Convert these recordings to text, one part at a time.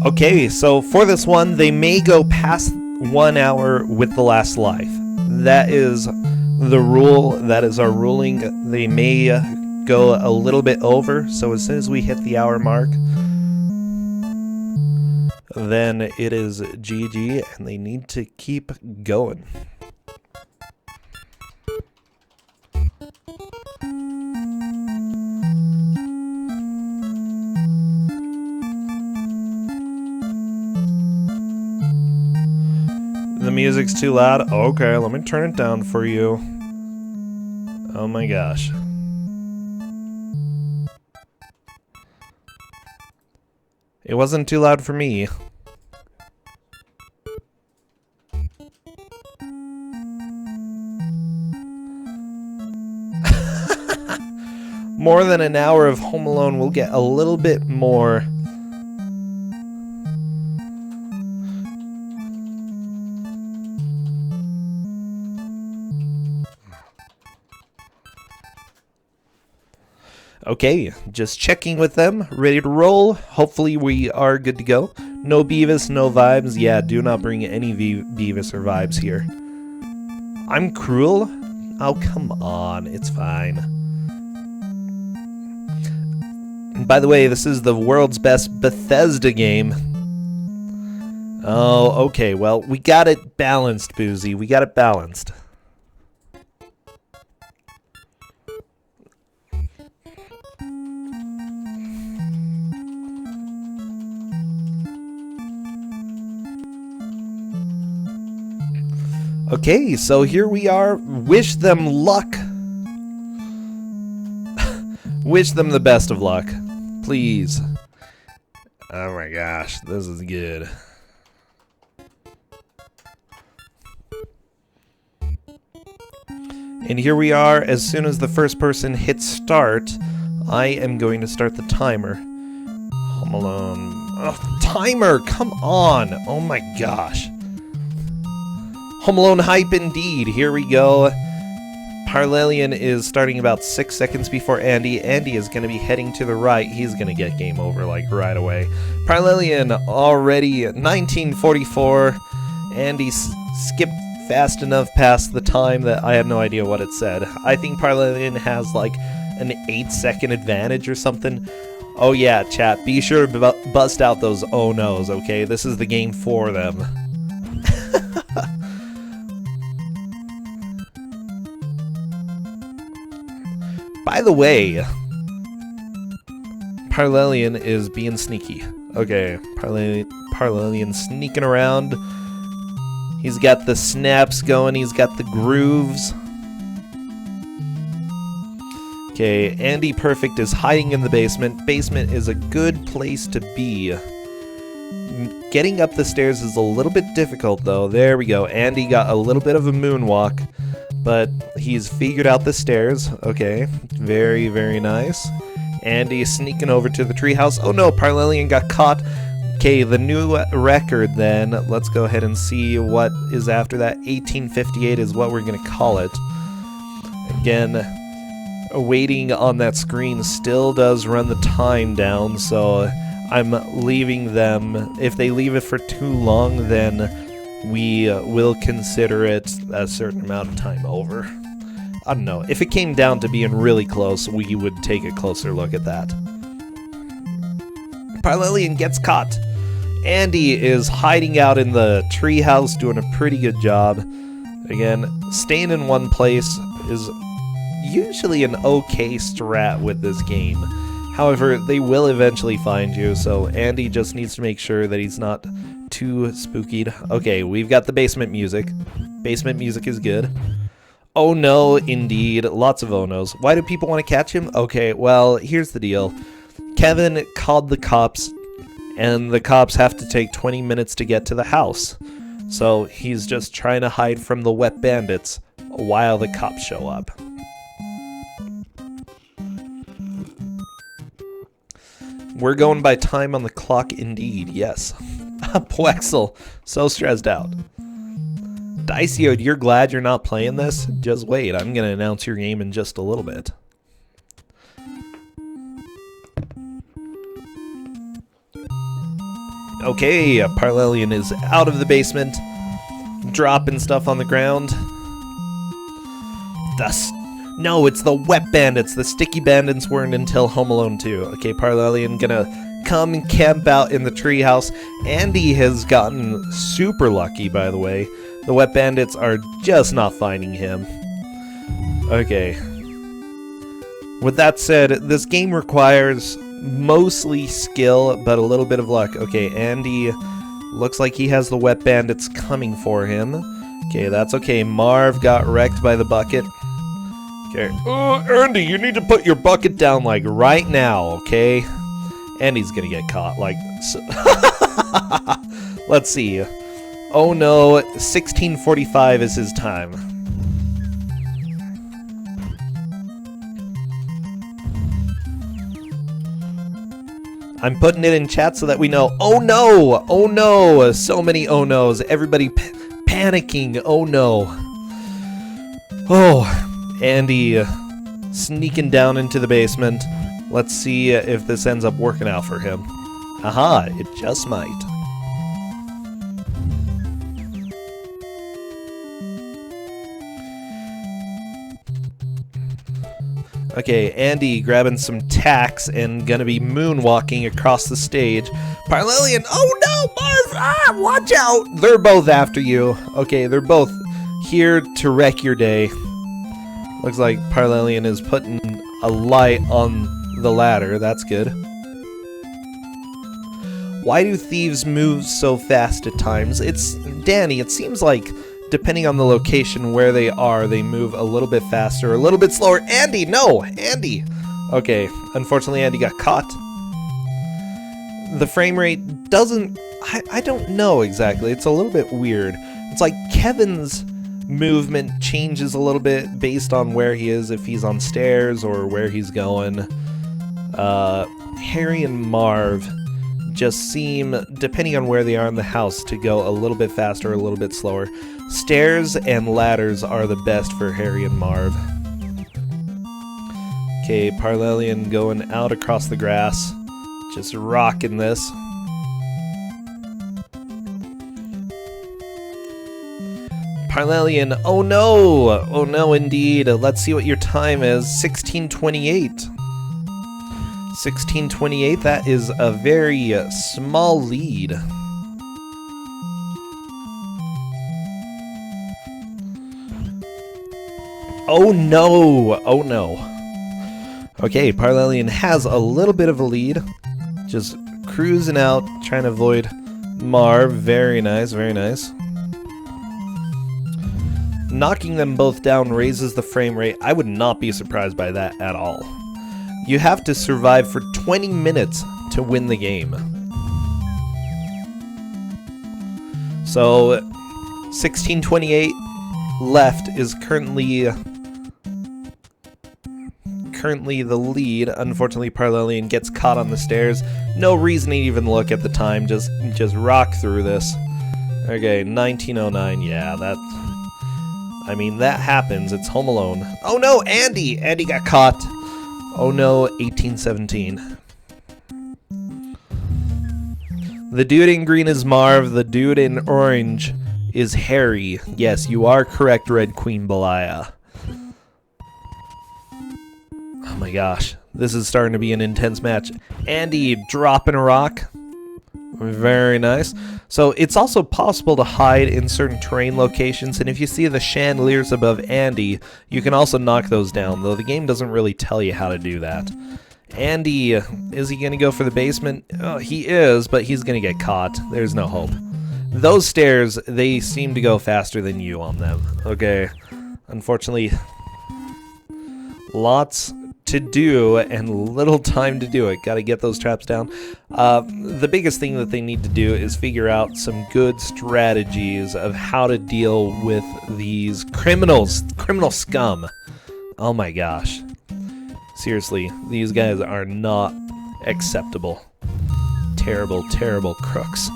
Okay, so for this one, they may go past 1 hour with the last life. That is the rule. That is our ruling. They may go a little bit over, so as soon as we hit the hour mark, then it is GG, and they need to keep going. The music's too loud. Okay, let me turn it down for you. Oh my gosh. It wasn't too loud for me. More than an hour of Home Alone will get a little bit more. Okay, just checking with them, ready to roll. Hopefully we are good to go. No Beavis, no vibes. Yeah, do not bring any Beavis or vibes here. I'm cruel? Oh, come on, it's fine. And by the way, this is the world's best Bethesda game. Oh, okay, well, we got it balanced, Boozy. We got it balanced. Okay, so here we are. Wish them luck. Wish them the best of luck. Please. Oh my gosh, this is good. And here we are. As soon as the first person hits start, I am going to start the timer. Home Alone. Oh, timer! Come on! Oh my gosh. Home Alone hype indeed. Here we go. Parlelian is starting about 6 seconds before Andy. Andy is going to be heading to the right. He's going to get game over like right away. Parlelian already 1944. Andy skipped fast enough past the time that I had no idea what it said. I think Parlelian has like an 8-second advantage or something. Oh yeah, chat. Be sure to bust out those oh no's, okay? This is the game for them. By the way, Parlelian is being sneaky. Okay, Parlelian sneaking around. He's got the snaps going, he's got the grooves. Okay, Andyperfect is hiding in the basement. Basement is a good place to be. Getting up the stairs is a little bit difficult though. There we go. Andy got a little bit of a moonwalk. But he's figured out the stairs. Okay, very, very nice. Andy is sneaking over to the treehouse. Oh no, Parlelian got caught. Okay, the new record then. Let's go ahead and see what is after that. 1858 is what we're going to call it. Again, waiting on that screen still does run the time down, so I'm leaving them. If they leave it for too long, then we will consider it a certain amount of time over. I don't know. If it came down to being really close, we would take a closer look at that. Parlelian gets caught. Andy is hiding out in the treehouse, doing a pretty good job. Again, staying in one place is usually an okay strat with this game. However, they will eventually find you, so Andy just needs to make sure that he's not too spookied. Okay, we've got the basement music. Basement music is good. Oh no, indeed. Lots of oh no's. Why do people want to catch him? Okay, well, here's the deal. Kevin called the cops, and the cops have to take 20 minutes to get to the house. So he's just trying to hide from the wet bandits while the cops show up. We're going by time on the clock indeed, yes. Poexel, so stressed out. Dicio, you're glad you're not playing this? Just wait, I'm going to announce your game in just a little bit. Okay, Parlelian is out of the basement, dropping stuff on the ground. No, it's the wet bandits. The sticky bandits weren't until Home Alone 2. Okay, Parlelian gonna come and camp out in the treehouse. Andy has gotten super lucky, by the way. The wet bandits are just not finding him. Okay. With that said, this game requires mostly skill, but a little bit of luck. Okay, Andy looks like he has the wet bandits coming for him. Okay, that's okay. Marv got wrecked by the bucket. Okay. Andy, you need to put your bucket down, like, right now, okay? Andy's gonna get caught, like... So let's see. Oh no, 1645 is his time. I'm putting it in chat so that we know. Oh no! Oh no! So many oh no's. Everybody panicking. Oh no. Oh... Andy sneaking down into the basement. Let's see if this ends up working out for him. Aha, it just might. Okay, Andy grabbing some tacks and gonna be moonwalking across the stage. Parlelian, oh no, Marv! Ah, watch out! They're both after you. Okay, they're both here to wreck your day. Looks like Parlelian is putting a light on the ladder. That's good. Why do thieves move so fast at times? It's... Danny, it seems like, depending on the location where they are, they move a little bit faster, a little bit slower. Andy, no! Andy! Okay, unfortunately Andy got caught. The frame rate doesn't... I don't know exactly. It's a little bit weird. It's like Kevin's movement changes a little bit based on where he is, if he's on stairs or where he's going. Harry and Marv just seem, depending on where they are in the house, to go a little bit faster, a little bit slower. Stairs and ladders are the best for Harry and Marv. Okay, Parlelian going out across the grass, just rocking this. Parlelian, oh no! Oh no indeed. Let's see what your time is. 1628. 1628, that is a very small lead. Oh no! Oh no. Okay, Parlelian has a little bit of a lead. Just cruising out, trying to avoid Marv. Very nice, very nice. Knocking them both down raises the frame rate. I would not be surprised by that at all. You have to survive for 20 minutes to win the game. So, 1628 left is currently the lead. Unfortunately, Parlelian gets caught on the stairs. No reason to even look at the time. Just rock through this. Okay, 1909. Yeah, that... I mean, that happens. It's Home Alone. Oh no, Andy! Andy got caught. Oh no, 1817. The dude in green is Marv. The dude in orange is Harry. Yes, you are correct, Red Queen Belaya. Oh my gosh. This is starting to be an intense match. Andy dropping a rock. Very nice. So it's also possible to hide in certain terrain locations, and if you see the chandeliers above Andy, you can also knock those down, though the game doesn't really tell you how to do that. Andy, is he going to go for the basement? Oh, he is, but he's going to get caught. There's no hope. Those stairs, they seem to go faster than you on them. Okay. Unfortunately, lots to do and little time to do it. Gotta get those traps down. The biggest thing that they need to do is figure out some good strategies of how to deal with these criminal scum. Oh my gosh. Seriously, these guys are not acceptable. Terrible, terrible crooks.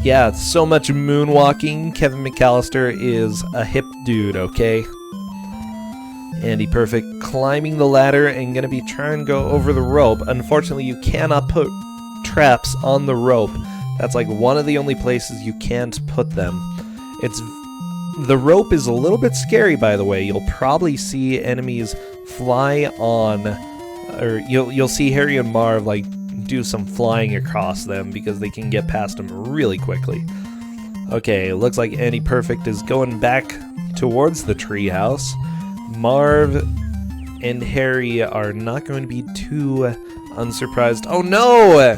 Yeah, so much moonwalking. Kevin McAllister is a hip dude, okay? Andyperfect climbing the ladder and gonna be trying to go over the rope. Unfortunately, you cannot put traps on the rope. That's like one of the only places you can't put them. The rope is a little bit scary, by the way. You'll probably see enemies fly on, or you'll see Harry and Marv like do some flying across them because they can get past them really quickly. Okay, looks like Andyperfect is going back towards the treehouse. Marv and Harry are not going to be too unsurprised. Oh no!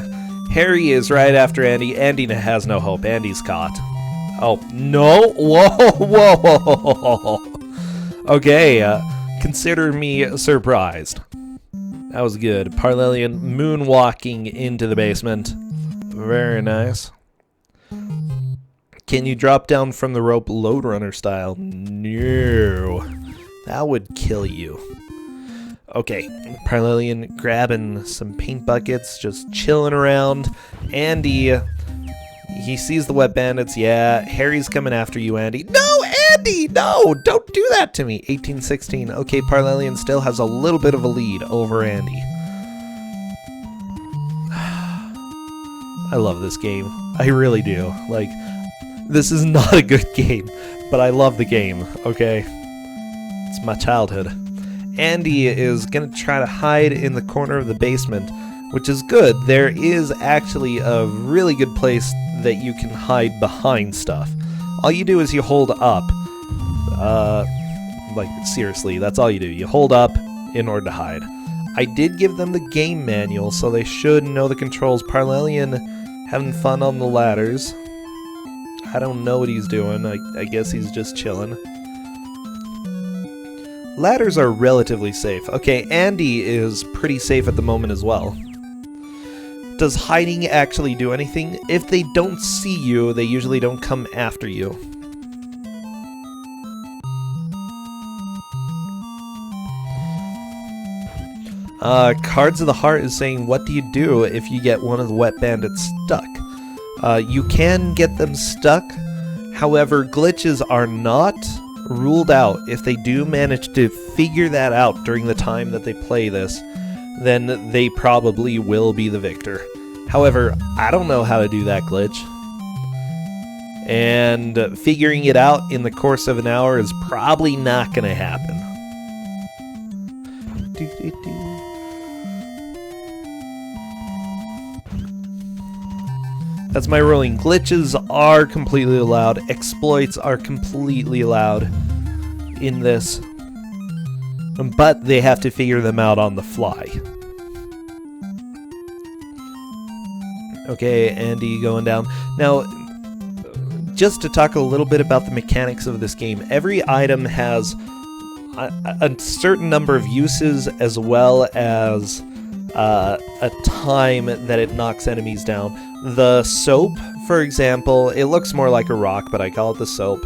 Harry is right after Andy. Andy has no hope. Andy's caught. Oh, no! Whoa, whoa! Okay, consider me surprised. That was good. Parlelian moonwalking into the basement. Very nice. Can you drop down from the rope Lode Runner style? No. That would kill you. Okay, Parlelian grabbing some paint buckets, just chilling around. Andy... He sees the wet bandits. Yeah, Harry's coming after you, Andy. No, Andy! No! Don't do that to me! 18-16. Okay, Parlelian still has a little bit of a lead over Andy. I love this game. I really do. Like, this is not a good game, but I love the game, okay? It's my childhood. Andy is gonna try to hide in the corner of the basement, which is good. There is actually a really good place that you can hide behind stuff. All you do is you hold up. Like, seriously, that's all you do. You hold up in order to hide. I did give them the game manual, so they should know the controls. Parlelian having fun on the ladders. I don't know what he's doing. I guess he's just chilling. Ladders are relatively safe. Okay, Andy is pretty safe at the moment as well. Does hiding actually do anything? If they don't see you, they usually don't come after you. Cards of the Heart is saying, what do you do if you get one of the wet bandits stuck? You can get them stuck. However, glitches are not ruled out. If they do manage to figure that out during the time that they play this, then they probably will be the victor. However, I don't know how to do that glitch. And figuring it out in the course of an hour is probably not going to happen. That's my ruling. Glitches are completely allowed. Exploits are completely allowed in this. But they have to figure them out on the fly. Okay, Andy going down. Now, just to talk a little bit about the mechanics of this game, every item has a certain number of uses as well as a time that it knocks enemies down. The soap, for example, it looks more like a rock, but I call it the soap.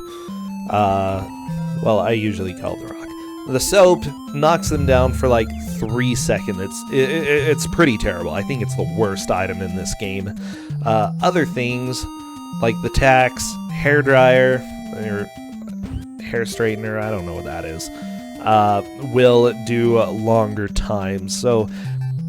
Well, I usually call it the rock. The soap knocks them down for like 3 seconds. It's pretty terrible. I think it's the worst item in this game. Other things, like the tax, hairdryer, or hair straightener, I don't know what that is, will do longer times. So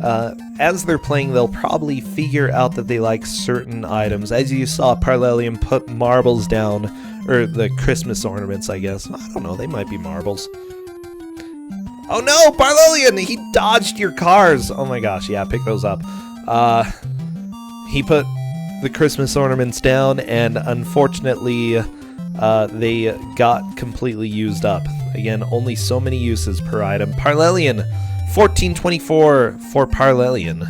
as they're playing, they'll probably figure out that they like certain items. As you saw, Parlelian put marbles down, or the Christmas ornaments, I guess. I don't know, they might be marbles. Oh no, Parlelian! He dodged your cars! Oh my gosh, yeah, pick those up. He put the Christmas ornaments down, and unfortunately, they got completely used up. Again, only so many uses per item. Parlelian! 1424 for Parlelian.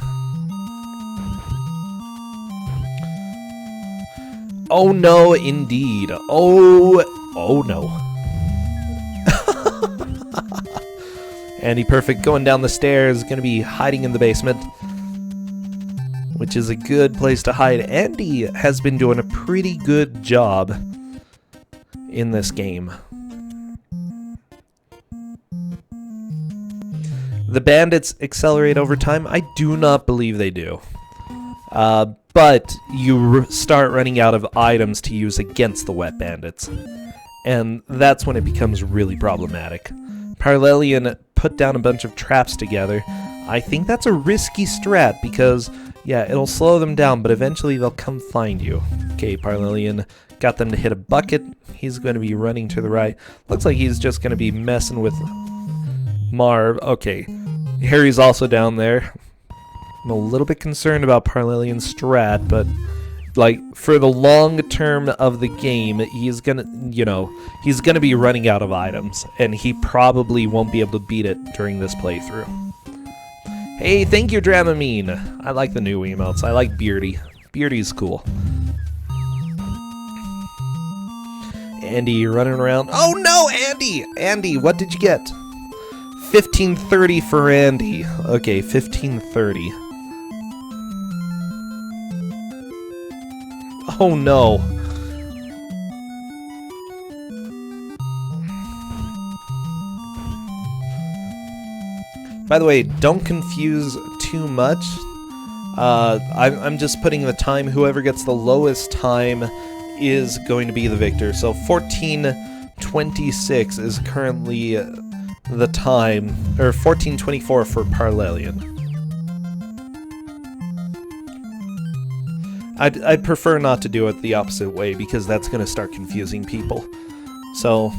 Oh no, indeed. Oh no. Andyperfect going down the stairs, gonna be hiding in the basement, which is a good place to hide. Andy has been doing a pretty good job in this game. The bandits accelerate over time? I do not believe they do. But you start running out of items to use against the wet bandits, and that's when it becomes really problematic. Parlelian put down a bunch of traps together. I think that's a risky strat because Yeah, it'll slow them down, but eventually they'll come find you. Okay, Parlelian got them to hit a bucket. He's going to be running to the right. Looks like he's just going to be messing with Marv. Okay, Harry's also down there. I'm a little bit concerned about Parlelian's strat, but like for the long term of the game, he's gonna, he's gonna be running out of items, and he probably won't be able to beat it during this playthrough. Hey, thank you, Dramamine. I like the new emotes. I like Beardy. Beardy's cool. Andy running around. Oh no, Andy! Andy, what did you get? 1530 for Andy. Okay, 1530. Oh no. By the way, don't confuse too much. I'm just putting the time. Whoever gets the lowest time is going to be the victor. So 14:26 is currently the time, or 14:24 for Parlelian. I'd prefer not to do it the opposite way because that's going to start confusing people. So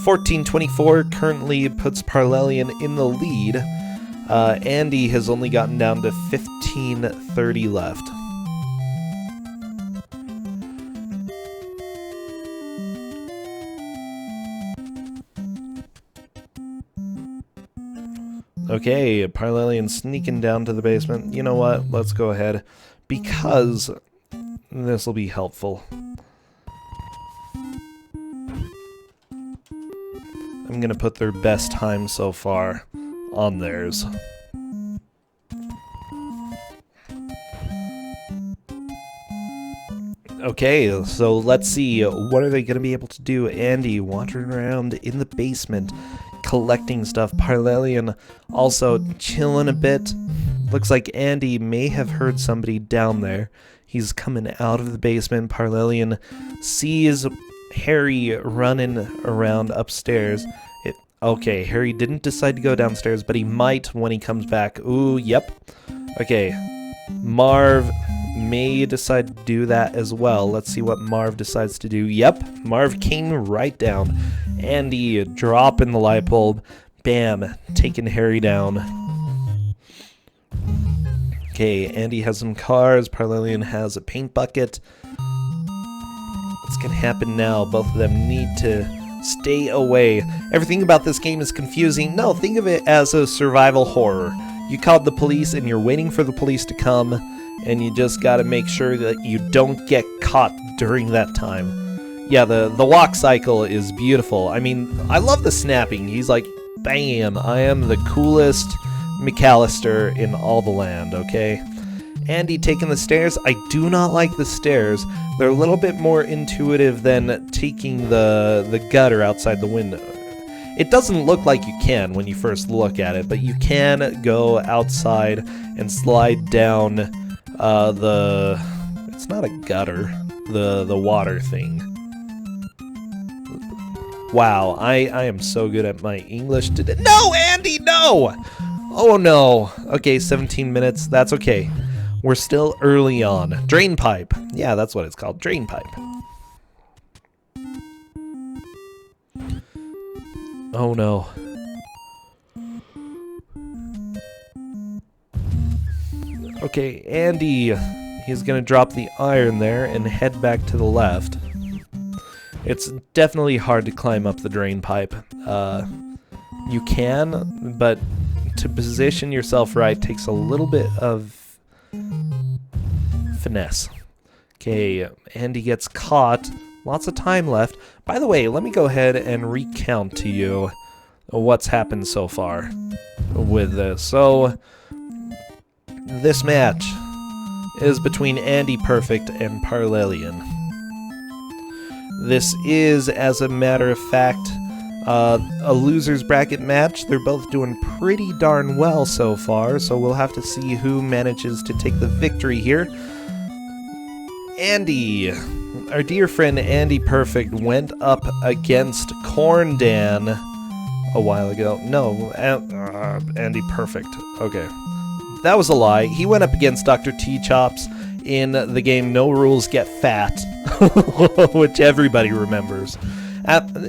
14:24 currently puts Parlelian in the lead. Andy has only gotten down to 15:30 left. Okay, Parlelian sneaking down to the basement. You know what? Let's go ahead, because this will be helpful. I'm gonna put their best time so far on theirs. Okay, so let's see. What are they gonna be able to do? Andy wandering around in the basement, collecting stuff. Parlelian also chilling a bit. Looks like Andy may have heard somebody down there. He's coming out of the basement. Parlelian sees Harry running around upstairs. Okay, Harry didn't decide to go downstairs, but he might when he comes back. Ooh, yep. Okay, Marv may decide to do that as well. Let's see what Marv decides to do. Yep, Marv came right down. Andy dropping the light bulb. Bam, taking Harry down. Okay, Andy has some cars. Parlelian has a paint bucket. What's gonna happen now? Both of them need to stay away. Everything about this game is confusing. No, think of it as a survival horror. You called the police and you're waiting for the police to come, and you just gotta make sure that you don't get caught during that time. Yeah, the walk cycle is beautiful. I mean, I love the snapping. He's like, bam, I am the coolest McAllister in all the land, okay? Andy taking the stairs. I do not like the stairs. They're a little bit more intuitive than taking the gutter outside the window. It doesn't look like you can when you first look at it, but you can go outside and slide down it's not a gutter, the water thing. Wow, I am so good at my English today. No, Andy, no! Oh no. Okay, 17 minutes, that's okay. We're still early on. Drain pipe. Yeah, that's what it's called. Drain pipe. Oh no. Okay, Andy. He's gonna drop the iron there and head back to the left. It's definitely hard to climb up the drain pipe. You can, but to position yourself right takes a little bit of finesse. Okay, Andy gets caught. Lots of time left. By the way, let me go ahead and recount to you what's happened so far with this. So, this match is between Andyperfect and Parlelian. This is, as a matter of fact, a loser's bracket match. They're both doing pretty darn well so far, so we'll have to see who manages to take the victory here. Andy, our dear friend Andyperfect, went up against Corndan a while ago. No, Andyperfect. Okay. that was a lie. He went up against Dr. T-Chops in the game No Rules Get Fat, which everybody remembers.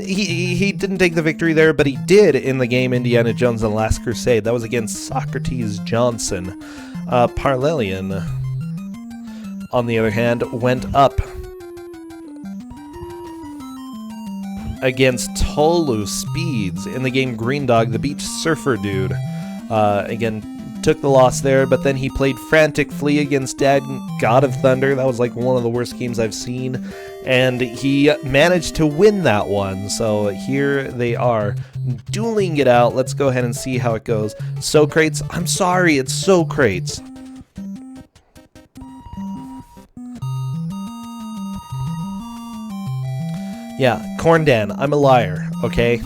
He didn't take the victory there, but he did in the game Indiana Jones and the Last Crusade. That was against Socrates Johnson. Parlelian, on the other hand, went up against Tolu Speeds in the game Green Dog, the beach surfer dude. Again, took the loss there, but then he played Frantic Flea against God of Thunder. That was like one of the worst games I've seen, and he managed to win that one. So here they are, dueling it out. Let's go ahead and see how it goes. Socrates, I'm sorry, it's Socrates. Yeah, Corndan, I'm a liar, okay?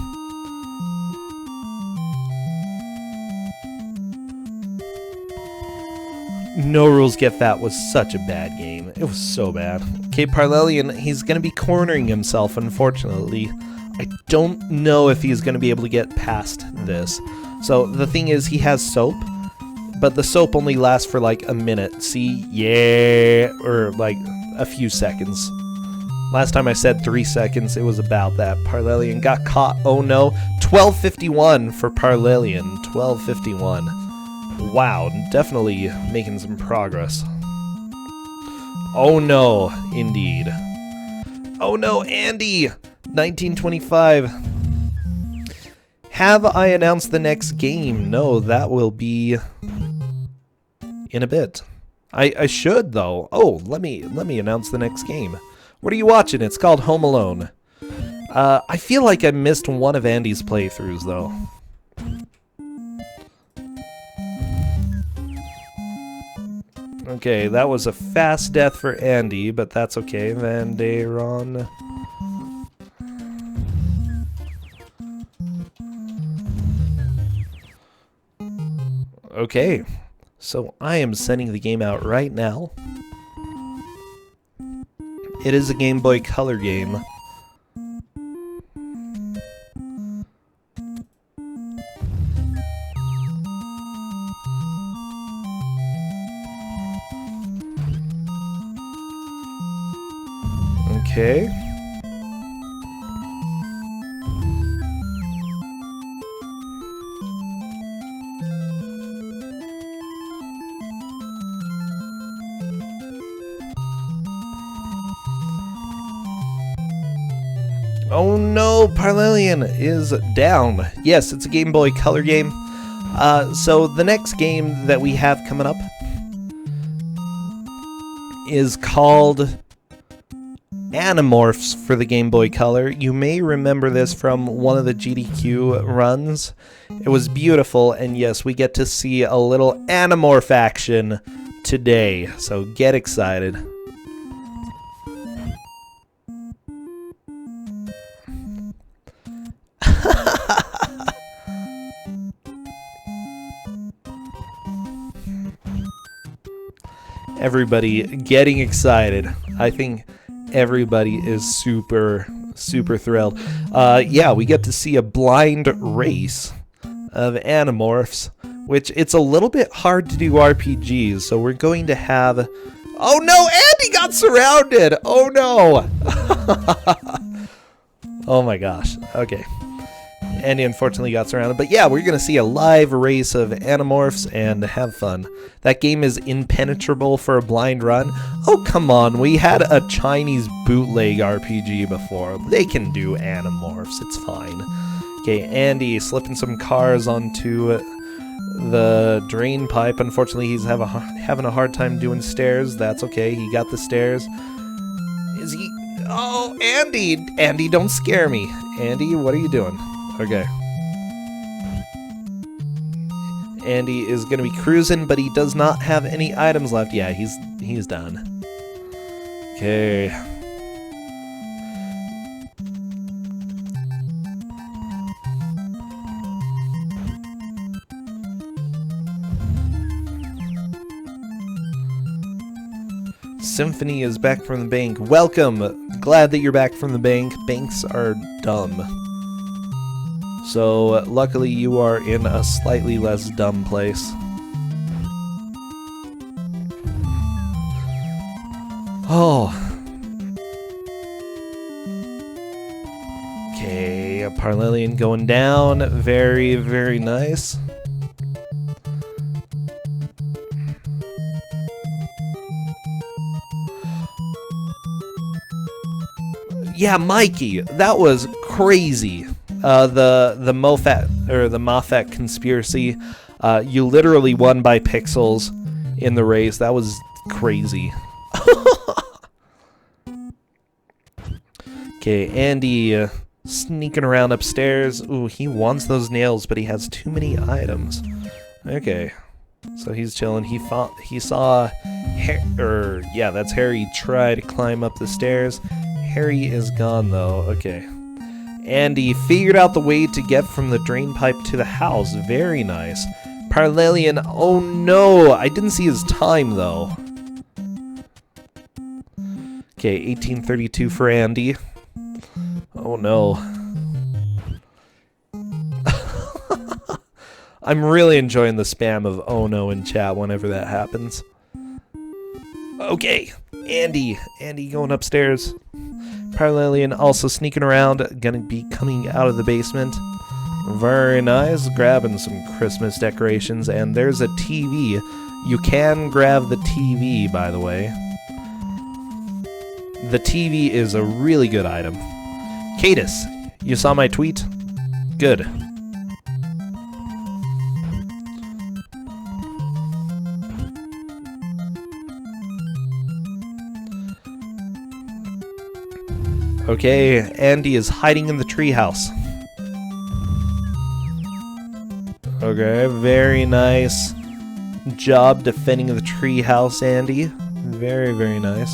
No Rules Get Fat was such a bad game. It was so bad. Okay, Parlelian, he's going to be cornering himself, unfortunately. I don't know if he's going to be able to get past this. So, the thing is, he has soap, but the soap only lasts for like a minute. See? Yeah! Or like a few seconds. Last time I said 3 seconds, it was about that. Parlelian got caught. Oh no. 12:51 for Parlelian. 12:51. Wow, definitely making some progress. Oh no, indeed. Oh no, Andy! 1925. Have I announced the next game? No, that will be in a bit. I should though. Oh, let me announce the next game. What are you watching? It's called Home Alone. I feel like I missed one of Andy's playthroughs though. Okay, that was a fast death for Andy, but that's okay. Van Deron. Okay, so I am sending the game out right now. It is a Game Boy Color game. Okay. Oh no, Parlelian is down. Yes, it's a Game Boy Color game. So the next game that we have coming up is called Animorphs for the Game Boy Color. You may remember this from one of the GDQ runs. It was beautiful, and yes, we get to see a little Animorph action today, so get excited. Everybody getting excited. I think everybody is super thrilled. Yeah, we get to see a blind race of Animorphs, which it's a little bit hard to do RPGs, so we're going to have... Oh no, Andy got surrounded! Oh no! Oh my gosh, okay. Andy unfortunately got surrounded, but yeah, we're gonna see a live race of Animorphs and have fun. That game is impenetrable for a blind run. Oh come on, we had a Chinese bootleg RPG before. They can do Animorphs, it's fine. Okay, Andy slipping some cars onto the drain pipe. Unfortunately, he's having a hard time doing stairs. That's okay, he got the stairs. Is he... Oh, Andy! Andy, don't scare me. Andy, what are you doing? Okay. Andy is going to be cruising, but he does not have any items left. Yeah, he's done. Okay. Symphony is back from the bank. Welcome! Glad that you're back from the bank. Banks are dumb. So, luckily you are in a slightly less dumb place. Oh. Okay, a Parlelian going down. Very, very nice. Yeah, Mikey, that was crazy. The Moffat or the Moffat conspiracy. You literally won by pixels in the race. That was crazy. Okay, Andy sneaking around upstairs. Ooh, he wants those nails, but he has too many items. Okay, so he's chilling. He saw that's Harry try to climb up the stairs. Harry is gone though. Okay. Andy figured out the way to get from the drain pipe to the house. Very nice. Parlelian, oh no, I didn't see his time though. Okay, 1832 for Andy. Oh no. I'm really enjoying the spam of oh no in chat whenever that happens. Okay, Andy going upstairs. Parlelian also sneaking around, gonna be coming out of the basement. Very nice, grabbing some Christmas decorations, and there's a TV. You can grab the TV, by the way. The TV is a really good item. Cadis, you saw my tweet? Good. Okay, Andy is hiding in the treehouse. Okay, very nice job defending the treehouse, Andy. Very, very nice.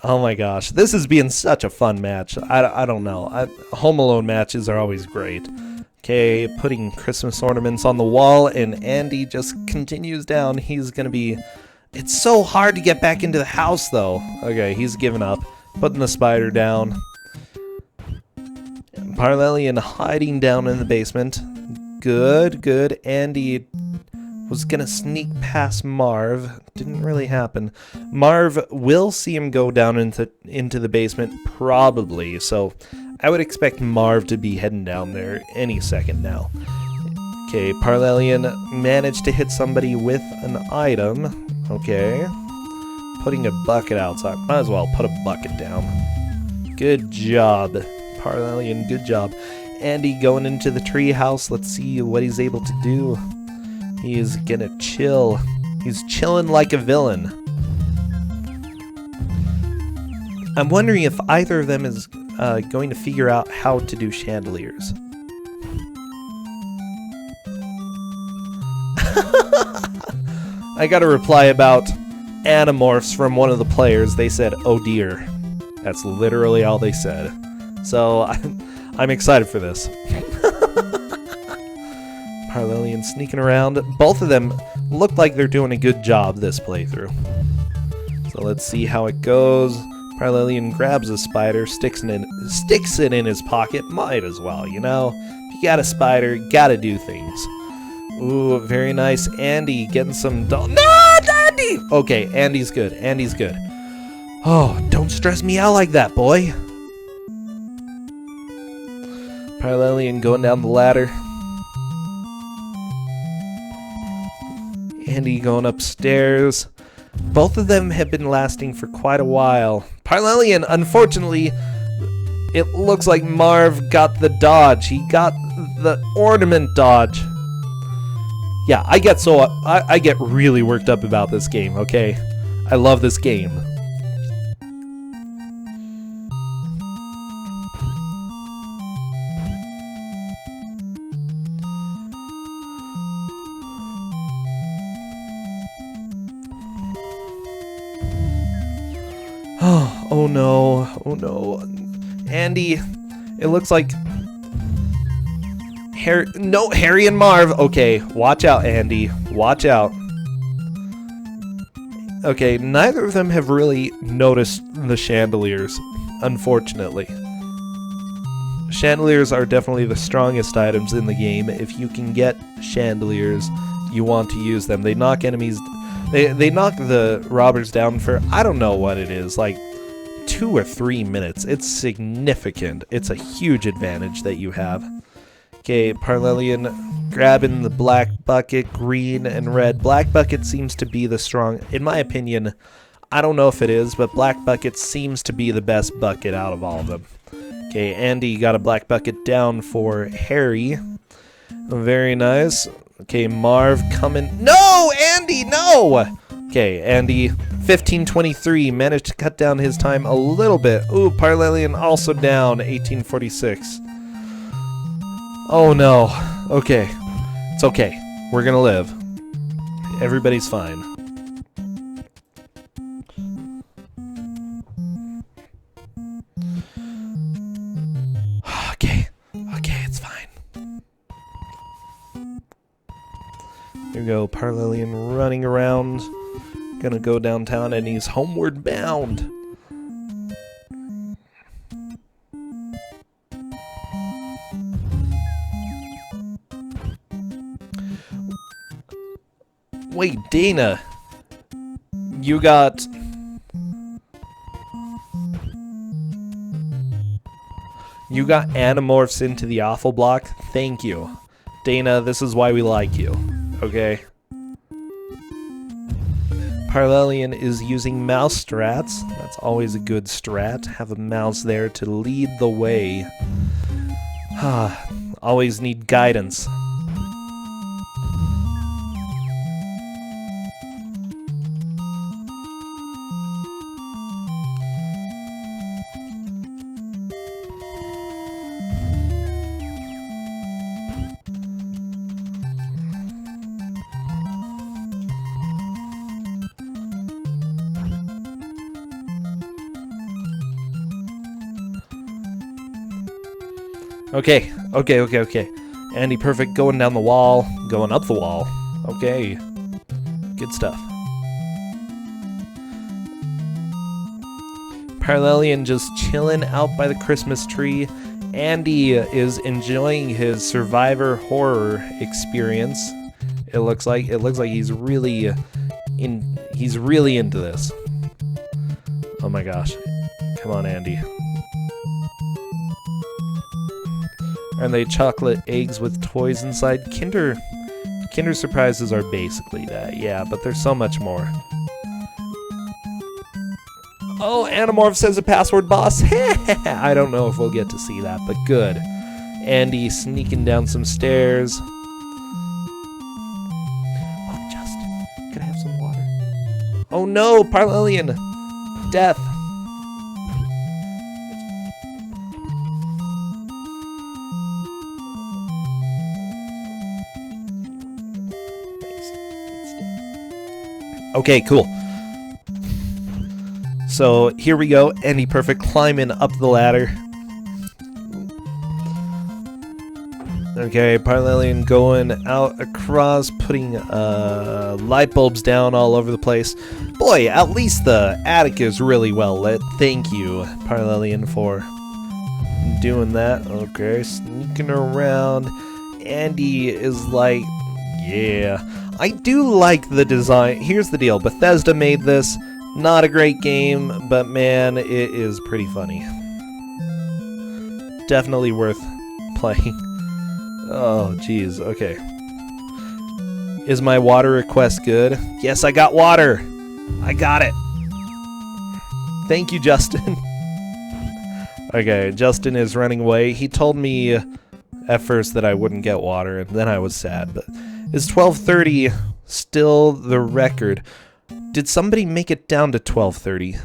Oh my gosh, this is being such a fun match. I don't know. Home Alone matches are always great. Okay, putting Christmas ornaments on the wall, and Andy just continues down. He's gonna be... It's so hard to get back into the house, though. Okay, he's given up. Putting the spider down. Parlelian hiding down in the basement. Good, good. Andy was gonna sneak past Marv. Didn't really happen. Marv will see him go down into the basement, probably, so... I would expect Marv to be heading down there any second now. Okay, Parlelian managed to hit somebody with an item. Okay. Putting a bucket outside. Might as well put a bucket down. Good job, Parlelian, good job. Andy going into the treehouse. Let's see what he's able to do. He is gonna chill. He's chilling like a villain. I'm wondering if either of them is going to figure out how to do chandeliers. I got a reply about Animorphs from one of the players. They said, oh dear. That's literally all they said. So I'm excited for this. Parlelian sneaking around. Both of them look like they're doing a good job this playthrough. So let's see how it goes. Parlelian grabs a spider, sticks it in his pocket. Might as well, you know? If you got a spider, you gotta do things. Ooh, very nice. Andy getting some No, Andy! Okay, Andy's good. Andy's good. Oh, don't stress me out like that, boy. Parlelian going down the ladder. Andy going upstairs. Both of them have been lasting for quite a while. Parlelian, unfortunately, it looks like Marv got the dodge. He got the ornament dodge. Yeah, I get really worked up about this game, okay? I love this game. Oh no, oh no. Andy, it looks like... Harry and Marv. Okay, watch out, Andy. Watch out. Okay, neither of them have really noticed the chandeliers, unfortunately. Chandeliers are definitely the strongest items in the game. If you can get chandeliers, you want to use them. They knock enemies... They knock the robbers down for, I don't know what it is, like 2 or 3 minutes. It's significant. It's a huge advantage that you have. Okay, Parlelian grabbing the black bucket, green and red. Black bucket seems to be the strong... In my opinion, I don't know if it is, but black bucket seems to be the best bucket out of all of them. Okay, Andy got a black bucket down for Harry. Very nice. Okay, Marv coming... No! Andy, no! Okay, Andy, 15:23, managed to cut down his time a little bit. Ooh, Parlelian also down, 18:46. Oh no. Okay. It's okay. We're gonna live. Everybody's fine. Okay. Okay, it's fine. There we go, Parlelian running around. Gonna go downtown and he's homeward bound. Wait, Dana. You got... You got Animorphs into the awful block? Thank you. Dana, this is why we like you. Okay? Parlelian is using mouse strats. That's always a good strat. Have a mouse there to lead the way. Always need guidance. Okay. Andyperfect going down the wall, going up the wall. Okay. Good stuff. Parlelian just chilling out by the Christmas tree. Andy is enjoying his survivor horror experience. It looks like he's really into this. Oh my gosh. Come on, Andy. Are they chocolate eggs with toys inside? Kinder surprises are basically that, yeah, but there's so much more. Oh, Animorph says a password boss. I don't know if we'll get to see that, but good. Andy sneaking down some stairs. Oh, Justin, could I have some water? Oh no, Parlelian. Death. Okay, cool. So here we go, Andyperfect climbing up the ladder. Okay, Parlelian going out across, putting light bulbs down all over the place. Boy, at least the attic is really well lit. Thank you, Parlelian, for doing that. Okay, sneaking around. Andy is like, yeah. I do like the design. Here's the deal. Bethesda made this. Not a great game, but man, it is pretty funny. Definitely worth playing. Oh, jeez. Okay. Is my water request good? Yes, I got water. I got it. Thank you, Justin. Okay, Justin is running away. He told me at first that I wouldn't get water, and then I was sad, but... Is 12:30 still the record? Did somebody make it down to 12:30?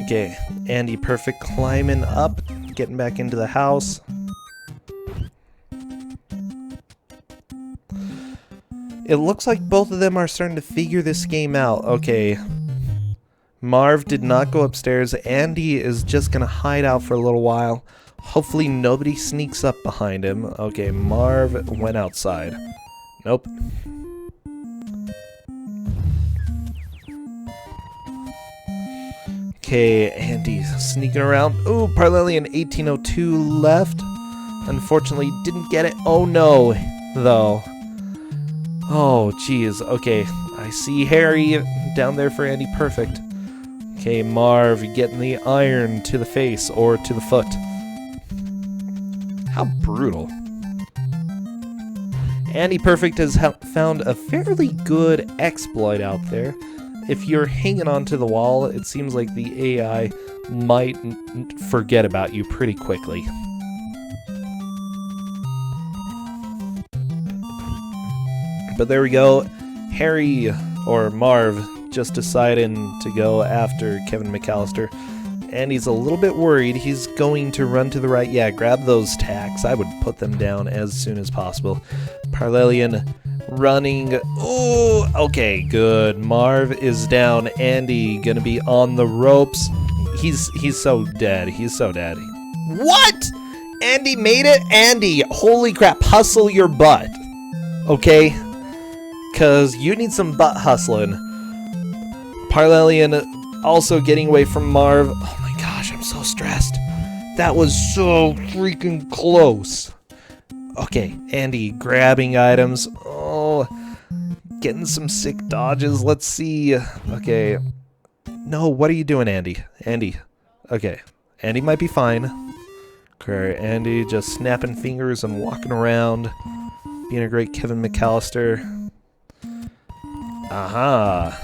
Okay, Andyperfect climbing up, getting back into the house. It looks like both of them are starting to figure this game out. Okay. Marv did not go upstairs. Andy is just gonna hide out for a little while. Hopefully nobody sneaks up behind him. Okay, Marv went outside. Nope. Okay, Andy sneaking around. Ooh, Parlelian 1802 left. Unfortunately, didn't get it. Oh no, though. Oh, jeez. Okay, I see Harry down there for Andyperfect. Okay, Marv getting the iron to the face or to the foot. How brutal. Andyperfect has found a fairly good exploit out there. If you're hanging onto the wall, it seems like the AI might forget about you pretty quickly. But there we go. Harry, or Marv, just deciding to go after Kevin McAllister. And he's a little bit worried. He's going to run to the right. Yeah, grab those tacks. I would put them down as soon as possible. Parlelian running. Oh, okay, good. Marv is down. Andy gonna be on the ropes. He's so dead. He's so dead. What? Andy made it? Andy, holy crap, hustle your butt. Okay? Because you need some butt hustling. Parlelian also getting away from Marv. Oh my gosh, I'm so stressed. That was so freaking close. Okay, Andy grabbing items. Oh, getting some sick dodges. Let's see. Okay. No, what are you doing, Andy? Andy. Okay. Andy might be fine. Okay, Andy just snapping fingers and walking around. Being a great Kevin McAllister. Aha.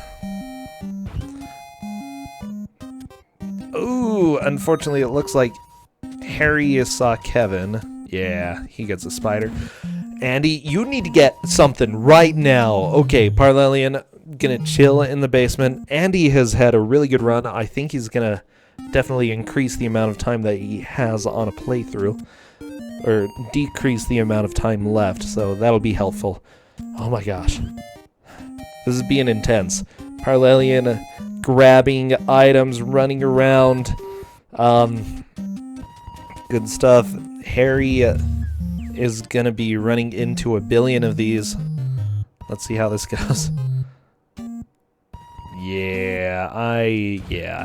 Ooh, unfortunately it looks like Harry saw Kevin. Yeah, he gets a spider. Andy, you need to get something right now. Okay, Parlelian gonna chill in the basement. Andy has had a really good run. I think he's gonna definitely increase the amount of time that he has on a playthrough. Or decrease the amount of time left, so that'll be helpful. Oh my gosh. This is being intense. Parlelian grabbing items, running around. Good stuff. Harry is gonna be running into a billion of these. Let's see how this goes. Yeah, I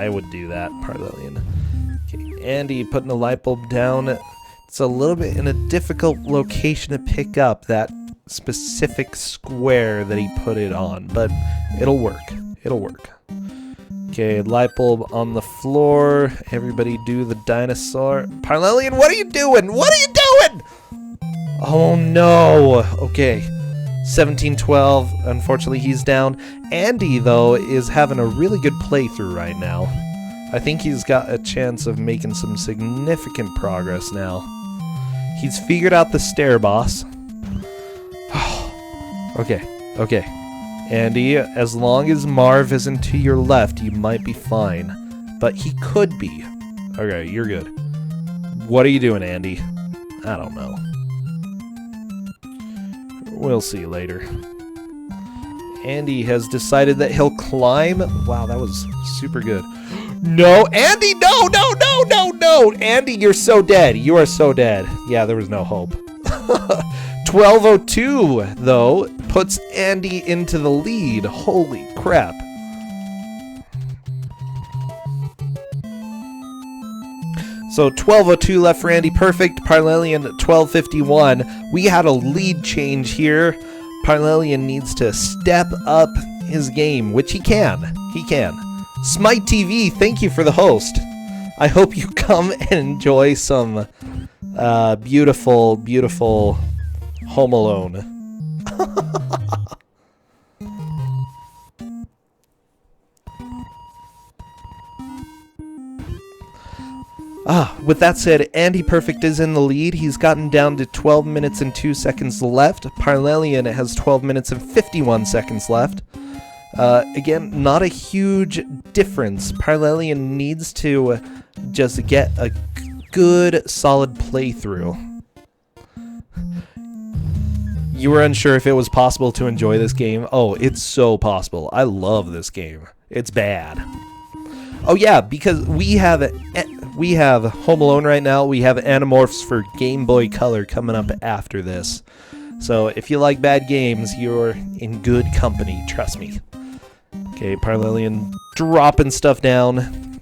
would do that, Parlelian. Okay, Andy putting the light bulb down. It's a little bit in a difficult location to pick up that specific square that he put it on, but it'll work. It'll work. Okay, light bulb on the floor. Everybody do the dinosaur. Parlelian, what are you doing? What are you doing? Oh no. Okay. 1712. Unfortunately, he's down. Andy, though, is having a really good playthrough right now. I think he's got a chance of making some significant progress now. He's figured out the stair boss. Okay, okay. Andy, as long as Marv isn't to your left, you might be fine. But he could be. Okay, you're good. What are you doing, Andy? I don't know. We'll see later. Andy has decided that he'll climb. Wow, that was super good. No, Andy, no, no, no, no, no. Andy, you're so dead. You are so dead. Yeah, there was no hope. 1202, though, puts Andy into the lead. Holy crap. So 1202 left for Andyperfect. Parlelian 1251. We had a lead change here. Parlelian needs to step up his game, which he can. He can. Smite TV, thank you for the host. I hope you come and enjoy some beautiful, beautiful Home Alone. With that said, Andyperfect is in the lead. He's gotten down to 12 minutes and 2 seconds left. Parlelian has 12 minutes and 51 seconds left. Again, not a huge difference. Parlelian needs to just get a good, solid playthrough. You were unsure if it was possible to enjoy this game. Oh, it's so possible. I love this game. It's bad. Oh yeah, because we have Home Alone right now. We have Animorphs for Game Boy Color coming up after this. So if you like bad games, you're in good company, trust me. Okay, Parlelian dropping stuff down.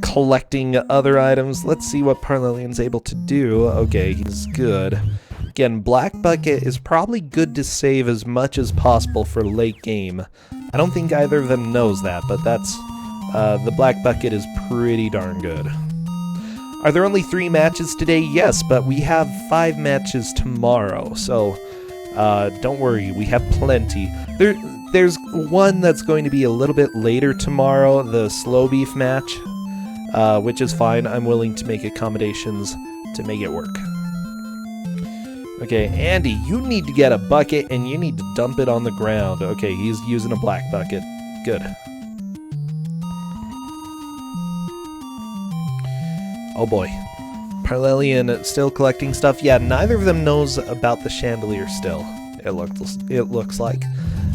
Collecting other items. Let's see what Parlelian's able to do. Okay, he's good. Again, Black Bucket is probably good to save as much as possible for late game. I don't think either of them knows that, but that's... the Black Bucket is pretty darn good. Are there only 3 matches today? Yes, but we have 5 matches tomorrow, so don't worry, we have plenty. There's one that's going to be a little bit later tomorrow, the slow beef match, which is fine. I'm willing to make accommodations to make it work. Okay, Andy, you need to get a bucket and you need to dump it on the ground. Okay, he's using a black bucket. Good. Oh boy. Parlelian still collecting stuff. Yeah, neither of them knows about the chandelier still, it looks like.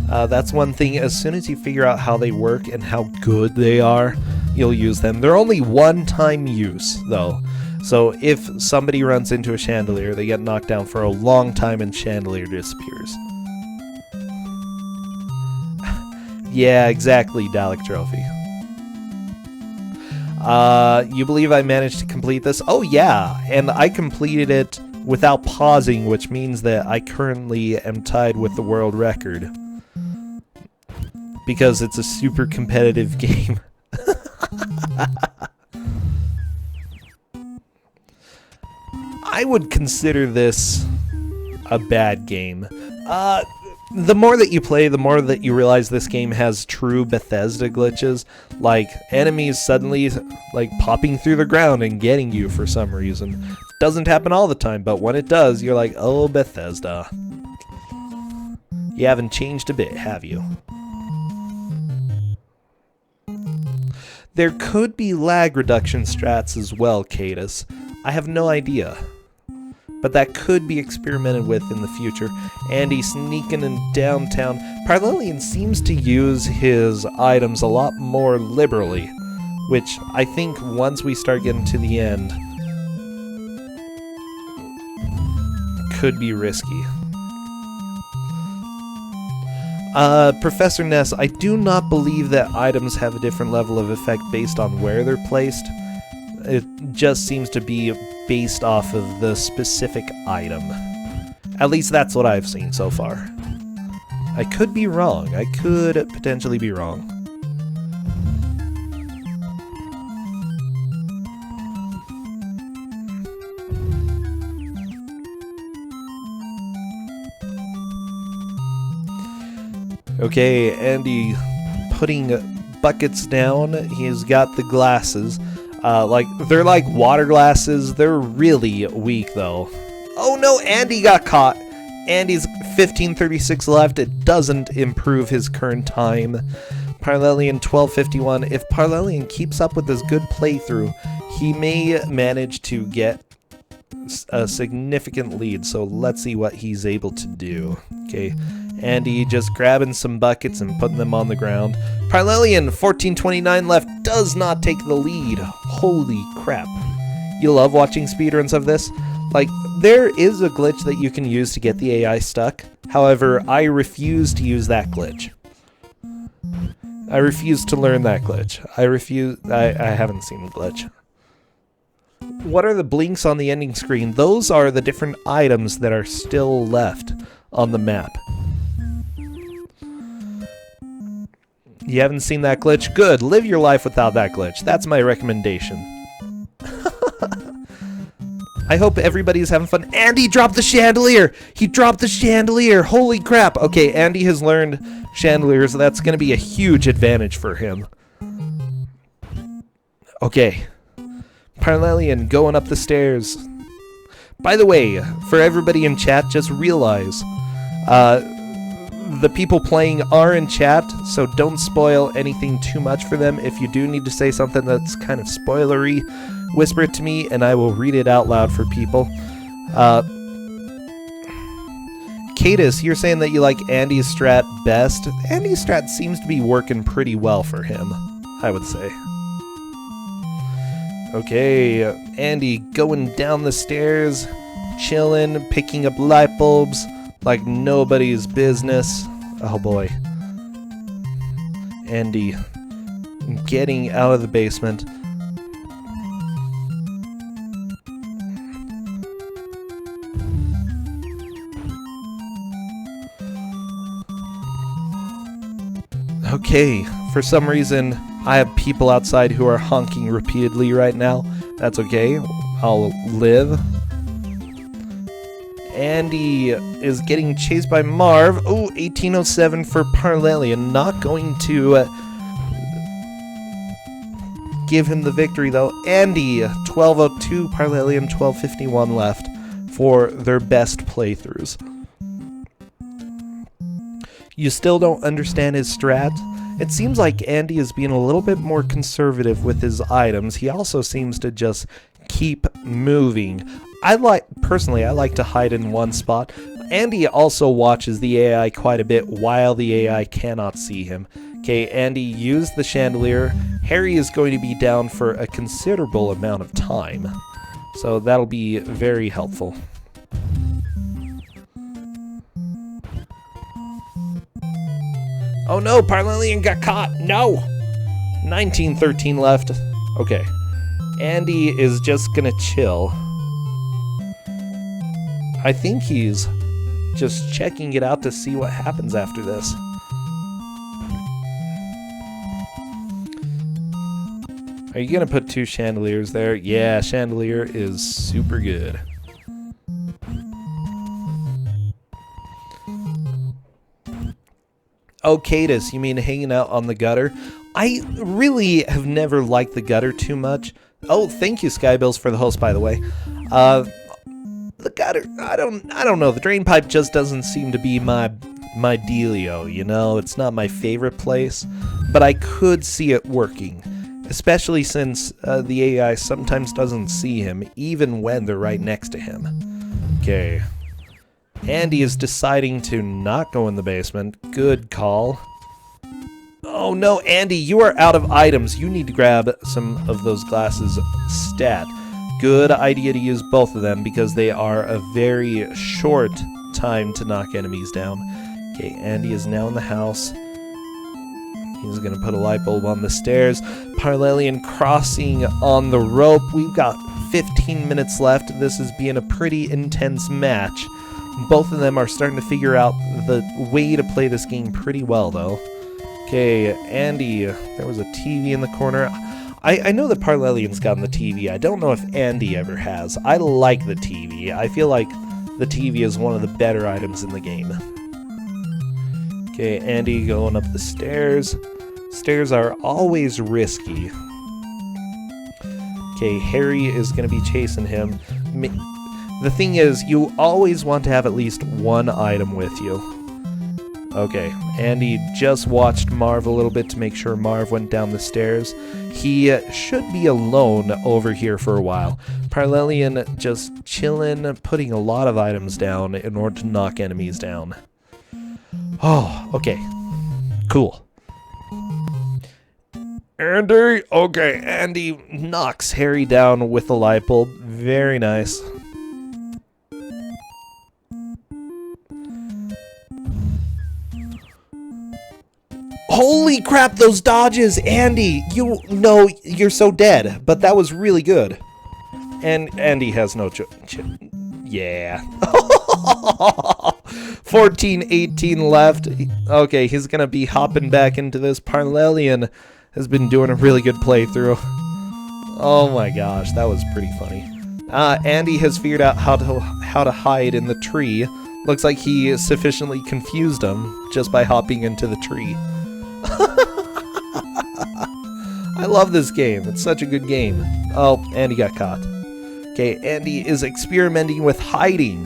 That's one thing. As soon as you figure out how they work and how good they are, you'll use them. They're only one-time use, though. So if somebody runs into a chandelier, they get knocked down for a long time and chandelier disappears. Yeah, exactly, Dalek Trophy. You believe I managed to complete this? Oh yeah, and I completed it without pausing, which means that I currently am tied with the world record. Because it's a super competitive game. I would consider this a bad game. The more that you play, the more that you realize this game has true Bethesda glitches, like enemies suddenly like popping through the ground and getting you for some reason. Doesn't happen all the time, but when it does, you're like, oh, Bethesda. You haven't changed a bit, have you? There could be lag reduction strats as well, Cadus. I have no idea. But that could be experimented with in the future. Andy sneaking in downtown. Parlelian seems to use his items a lot more liberally, which I think once we start getting to the end, could be risky. Professor Ness, I do not believe that items have a different level of effect based on where they're placed. It just seems to be based off of the specific item. At least that's what I've seen so far. I could be wrong. I could potentially be wrong. Okay, Andy putting buckets down. He's got the glasses. They're like water glasses. They're really weak, though. Oh no, Andy got caught. Andy's 15:36 left. It doesn't improve his current time. Parlelian 12:51. If Parlelian keeps up with this good playthrough, he may manage to get a significant lead. So let's see what he's able to do. Okay, Andy just grabbing some buckets and putting them on the ground. Parlelian 14:29 left, does not take the lead. Holy crap. You love watching speedruns of this? Like, there is a glitch that you can use to get the AI stuck. However, I refuse to use that glitch. I refuse to learn that glitch. I haven't seen the glitch. What are the blinks on the ending screen? Those are the different items that are still left on the map. You haven't seen that glitch? Good. Live your life without that glitch. That's my recommendation. I hope everybody's having fun. Andy dropped the chandelier! He dropped the chandelier! Holy crap! Okay, Andy has learned chandeliers. That's going to be a huge advantage for him. Okay. Parlelian going up the stairs. By the way, for everybody in chat, just realize, the people playing are in chat, so don't spoil anything too much for them. If you do need to say something that's kind of spoilery, whisper it to me and I will read it out loud for people. Cadus, you're saying that you like Andy's strat best. Andy's strat seems to be working pretty well for him, I would say. Okay, Andy going down the stairs, chilling, picking up light bulbs like nobody's business. Oh boy. Andy getting out of the basement. Okay, for some reason, I have people outside who are honking repeatedly right now. That's okay, I'll live. Andy is getting chased by Marv. Oh, 1807 for Parlelian. Not going to give him the victory, though. Andy, 1202, Parlelian, 1251 left for their best playthroughs. You still don't understand his strat? It seems like Andy is being a little bit more conservative with his items. He also seems to just keep moving. Personally, I like to hide in one spot. Andy also watches the AI quite a bit while the AI cannot see him. Okay, Andy used the chandelier. Harry is going to be down for a considerable amount of time, so that'll be very helpful. Oh no, Parlelian got caught. No! 1913 left. Okay. Andy is just gonna chill. I think he's just checking it out to see what happens after this. Are you gonna put 2 chandeliers there? Yeah, chandelier is super good. Oh, Cadus, you mean hanging out on the gutter? I really have never liked the gutter too much. Oh, thank you, Skybills, for the host, by the way. The gutter, I don't know. The drain pipe just doesn't seem to be my dealio, you know? It's not my favorite place, but I could see it working, especially since the AI sometimes doesn't see him, even when they're right next to him. Okay. Andy is deciding to not go in the basement. Good call. Oh no, Andy, you are out of items. You need to grab some of those glasses stat. Good idea to use both of them because they are a very short time to knock enemies down. Okay, Andy is now in the house. He's going to put a light bulb on the stairs. Parlelian crossing on the rope. We've got 15 minutes left. This is being a pretty intense match. Both of them are starting to figure out the way to play this game pretty well, though. Okay, Andy, there was a TV in the corner. I know that Parlelian's gotten the TV. I don't know if Andy ever has. I like the TV. I feel like the TV is one of the better items in the game. Okay, Andy going up the stairs. Stairs are always risky. Okay, Harry is going to be chasing him. The thing is, you always want to have at least one item with you. Okay, Andy just watched Marv a little bit to make sure Marv went down the stairs. He should be alone over here for a while. Parlelian just chilling, putting a lot of items down in order to knock enemies down. Oh, okay. Cool. Andy! Okay, Andy knocks Harry down with a light bulb. Very nice. Holy crap, those dodges, Andy! You know you're so dead, but that was really good. And Andy has no yeah. 14-18 left. Okay, he's gonna be hopping back into this. Parlelian has been doing a really good playthrough. Oh my gosh, that was pretty funny. Andy has figured out how to hide in the tree. Looks like he sufficiently confused him just by hopping into the tree. I love this game. It's such a good game. Oh, Andy got caught. Okay, Andy is experimenting with hiding.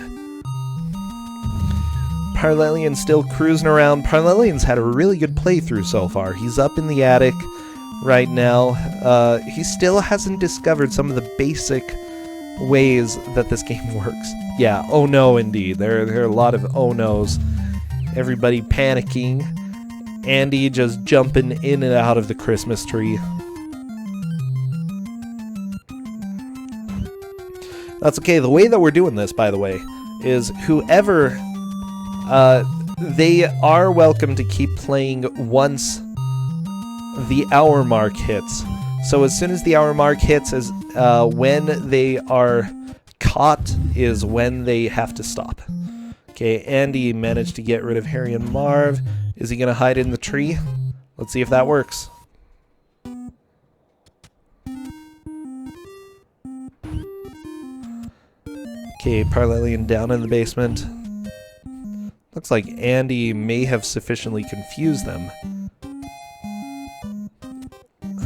Parlelian's still cruising around. Parlelian's had a really good playthrough so far. He's up in the attic right now. He still hasn't discovered some of the basic ways that this game works. Yeah, oh no indeed. There are a lot of oh no's. Everybody panicking. Andy just jumping in and out of the Christmas tree. That's okay. The way that we're doing this, by the way, is whoever... they are welcome to keep playing once the hour mark hits. So as soon as the hour mark hits, as when they are caught is when they have to stop. Okay, Andy managed to get rid of Harry and Marv. Is he going to hide in the tree? Let's see if that works. Okay, Parlelian down in the basement. Looks like Andy may have sufficiently confused them.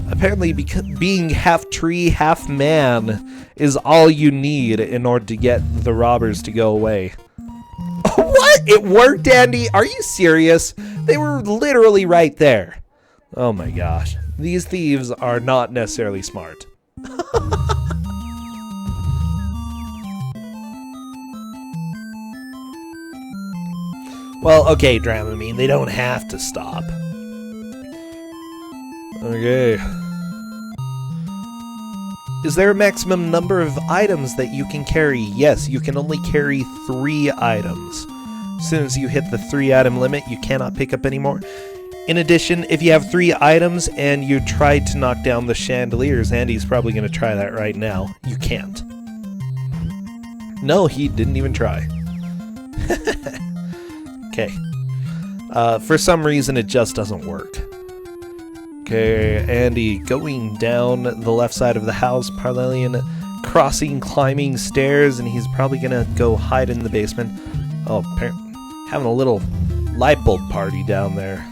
Apparently, being half tree, half man is all you need in order to get the robbers to go away. What? It worked, Andy? Are you serious? They were literally right there. Oh my gosh. These thieves are not necessarily smart. Well, okay, Dramamine, they don't have to stop. Okay. Is there a maximum number of items that you can carry? Yes, you can only carry 3 items. As soon as you hit the 3-item limit, you cannot pick up any more. In addition, if you have 3 items and you tried to knock down the chandeliers, Andy's probably going to try that right now. You can't. No, he didn't even try. Okay. For some reason, it just doesn't work. Okay, Andy going down the left side of the house. Parlelian climbing stairs, and he's probably gonna go hide in the basement. Oh, having a little light bulb party down there.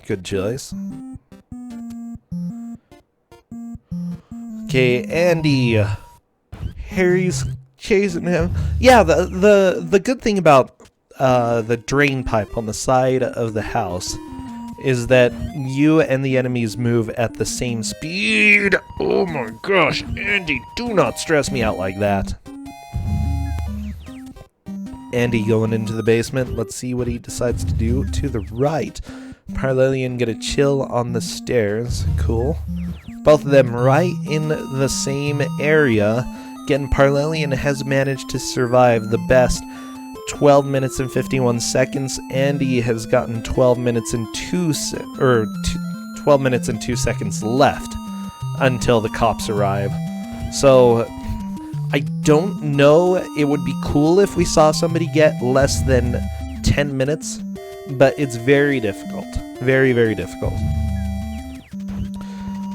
Good choice. Okay, Andy. Harry's chasing him. Yeah, the good thing about the drain pipe on the side of the house is that you and the enemies move at the same speed. Oh my gosh, Andy, do not stress me out like that. Andy going into the basement. Let's see what he decides to do. To the right. Parlelian gonna chill on the stairs. Cool. Both of them right in the same area. Again, Parlelian has managed to survive the best 12 minutes and 51 seconds. Andy has gotten 12 minutes and 2 seconds left until the cops arrive. So I don't know. It would be cool if we saw somebody get less than 10 minutes, but it's very difficult. Very, very difficult.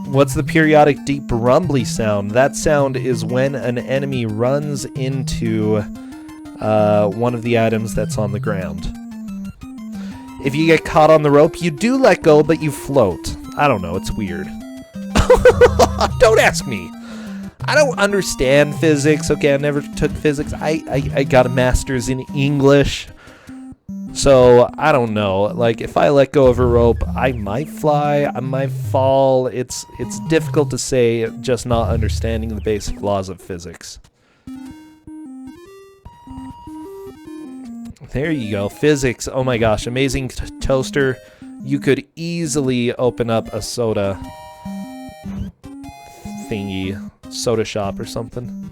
What's the periodic deep rumbly sound? That sound is when an enemy runs into one of the items that's on the ground. If you get caught on the rope, you do let go, but you float. I don't know, it's weird. Don't ask me. I don't understand physics. Okay, I never took physics. I got a master's in English. So, I don't know. Like, if I let go of a rope, I might fly, I might fall. It's difficult to say, just not understanding the basic laws of physics. There you go, physics. Oh my gosh, amazing toaster. You could easily open up a soda thingy, soda shop or something.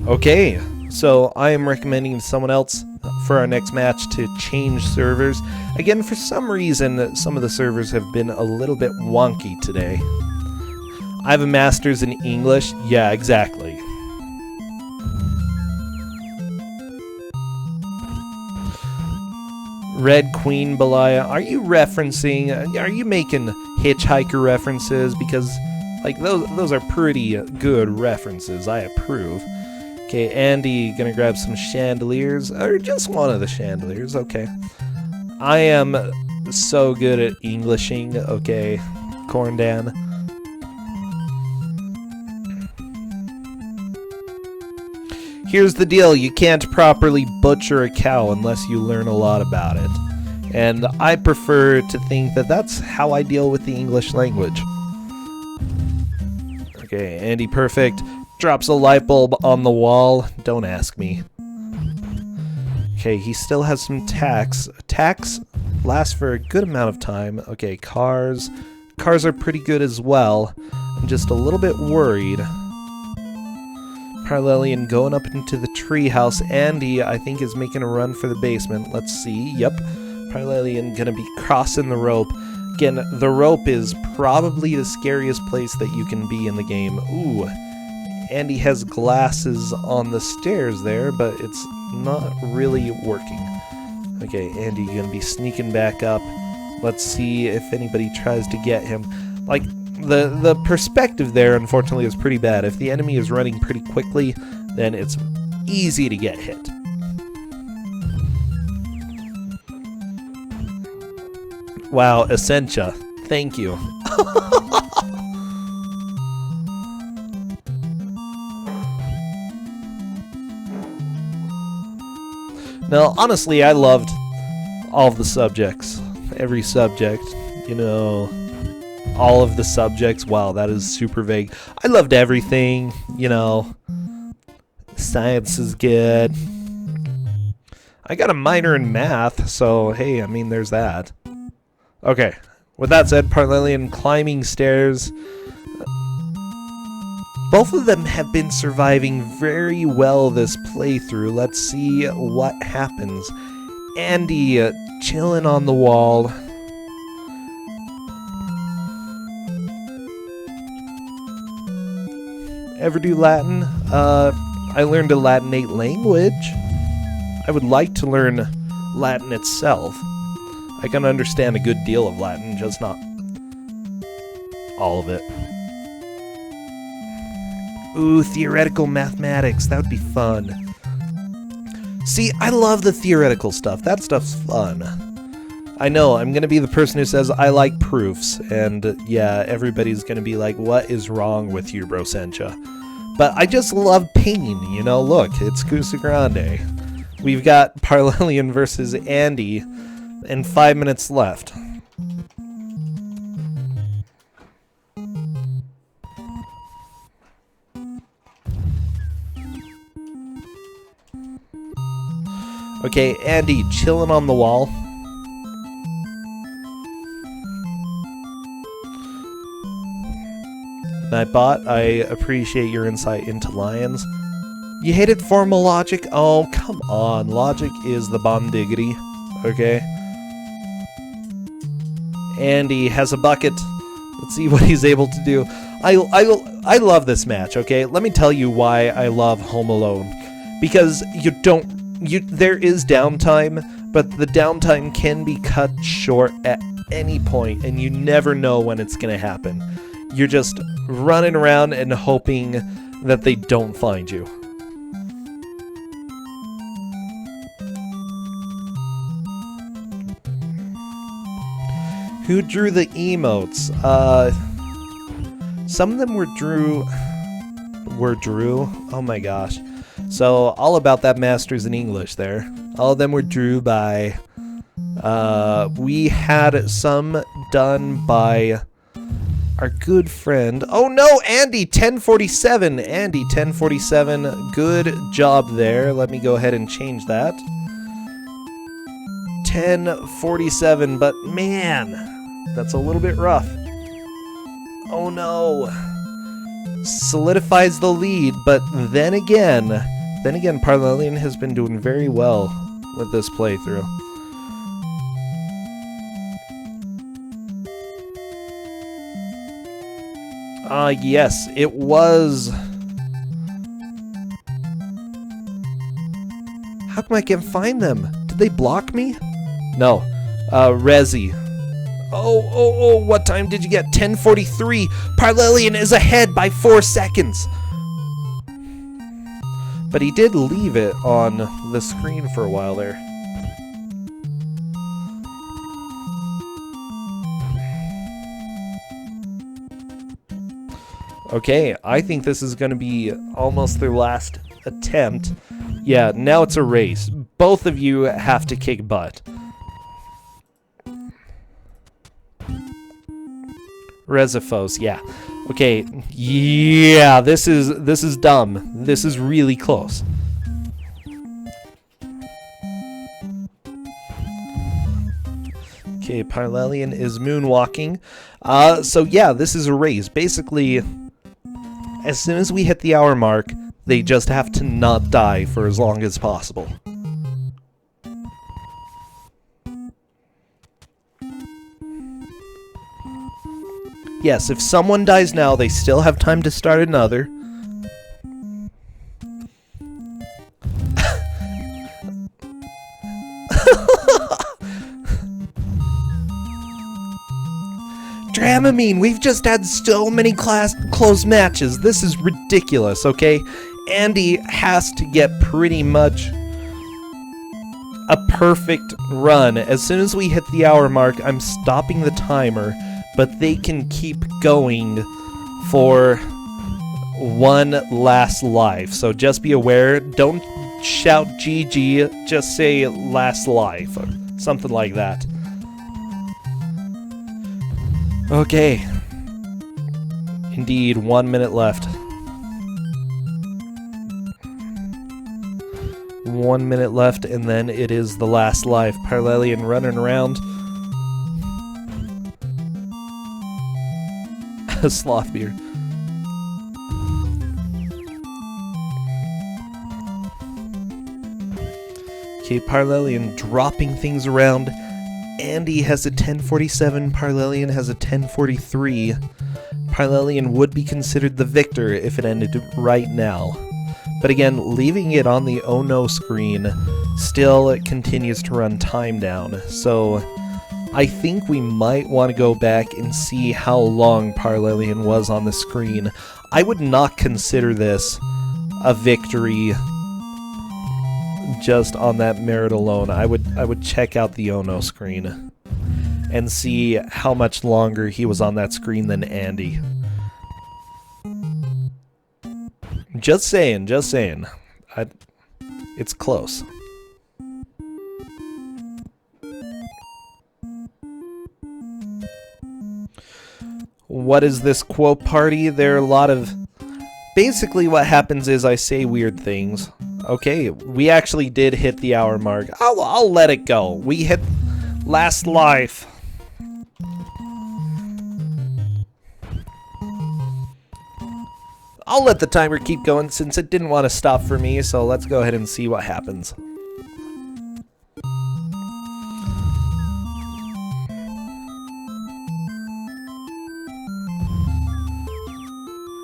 Okay, so I am recommending to someone else for our next match to change servers. Again, for some reason, some of the servers have been a little bit wonky today. I have a master's in English. Yeah, exactly. Red Queen Belaya, are you making Hitchhiker references? Because, like, those are pretty good references. I approve. Okay, Andy gonna grab some chandeliers, or just one of the chandeliers, okay. I am so good at Englishing, okay, Corndan. Here's the deal, you can't properly butcher a cow unless you learn a lot about it. And I prefer to think that that's how I deal with the English language. Okay, Okay, Andyperfect drops a light bulb on the wall. Don't ask me. Okay, he still has some attacks. Attacks last for a good amount of time. Okay, cars. Cars are pretty good as well. I'm just a little bit worried. Parlelian going up into the treehouse. Andy, I think, is making a run for the basement. Let's see. Yep. Parlelian gonna be crossing the rope. Again, the rope is probably the scariest place that you can be in the game. Ooh. Andy has glasses on the stairs there, but it's not really working. Okay, Andy gonna be sneaking back up. Let's see if anybody tries to get him. Like, the perspective there, unfortunately, is pretty bad. If the enemy is running pretty quickly, then it's easy to get hit. Wow, Essentia. Thank you. No, honestly, I loved all of the subjects. Every subject, you know, all of the subjects. Wow, that is super vague. I loved everything, you know. Science is good. I got a minor in math, so hey, I mean, there's that. Okay, with that said, Parlelian climbing stairs. Both of them have been surviving very well this playthrough. Let's see what happens. Andy chilling on the wall. Ever do Latin? I learned a Latinate language. I would like to learn Latin itself. I can understand a good deal of Latin, just not all of it. Ooh, theoretical mathematics. That would be fun. See, I love the theoretical stuff. That stuff's fun. I know, I'm gonna be the person who says I like proofs, and yeah, everybody's gonna be like, what is wrong with you, Brosentia? But I just love pain, you know? Look, it's Twosogrande. We've got Parlelian versus Andy, and 5 minutes left. Okay, Andy, chilling on the wall. Nightbot, I appreciate your insight into lions. You hated formal logic? Oh, come on. Logic is the bomb diggity. Okay. Andy has a bucket. Let's see what he's able to do. I love this match, okay? Let me tell you why I love Home Alone. Because there is downtime, but the downtime can be cut short at any point, and you never know when it's going to happen. You're just running around and hoping that they don't find you. Who drew the emotes? Some of them were Drew. Oh my gosh. So, all about that Masters in English there. All of them were drew by... we had some done by our good friend... Oh no, Andy 1047! Andy 1047, good job there. Let me go ahead and change that. 1047, but man, that's a little bit rough. Oh no. Solidifies the lead, but then again, Parlelian has been doing very well with this playthrough. Yes, it was... How come I can't find them? Did they block me? No. Rezi. Oh, what time did you get? 10:43. Parlelian is ahead by 4 seconds. But he did leave it on the screen for a while there. Okay, I think this is going to be almost their last attempt. Yeah, now it's a race. Both of you have to kick butt. Rezifos, yeah. Okay, yeah, this is dumb. This is really close. Okay, Parlelian is moonwalking. So yeah, this is a race. Basically, as soon as we hit the hour mark, they just have to not die for as long as possible. Yes, if someone dies now, they still have time to start another. Dramamine, we've just had so many close matches. This is ridiculous, okay? Andy has to get pretty much a perfect run. As soon as we hit the hour mark, I'm stopping the timer, but they can keep going for one last life. So just be aware, don't shout GG, just say last life, or something like that. Okay. Indeed, 1 minute left. 1 minute left, and then it is the last life. Parlelian running around. Slothbeard. Okay, Parlelian dropping things around. Andy has a 1047, Parlelian has a 1043. Parlelian would be considered the victor if it ended right now. But again, leaving it on the oh no screen still continues to run time down. So I think we might want to go back and see how long Parlelian was on the screen. I would not consider this a victory just on that merit alone. I would check out the Ono screen and see how much longer he was on that screen than Andy. Just saying. It's close. What is this quote party? There are a lot of... Basically what happens is I say weird things. Okay, we actually did hit the hour mark. I'll let it go. We hit last life. I'll let the timer keep going since it didn't want to stop for me, so let's go ahead and see what happens.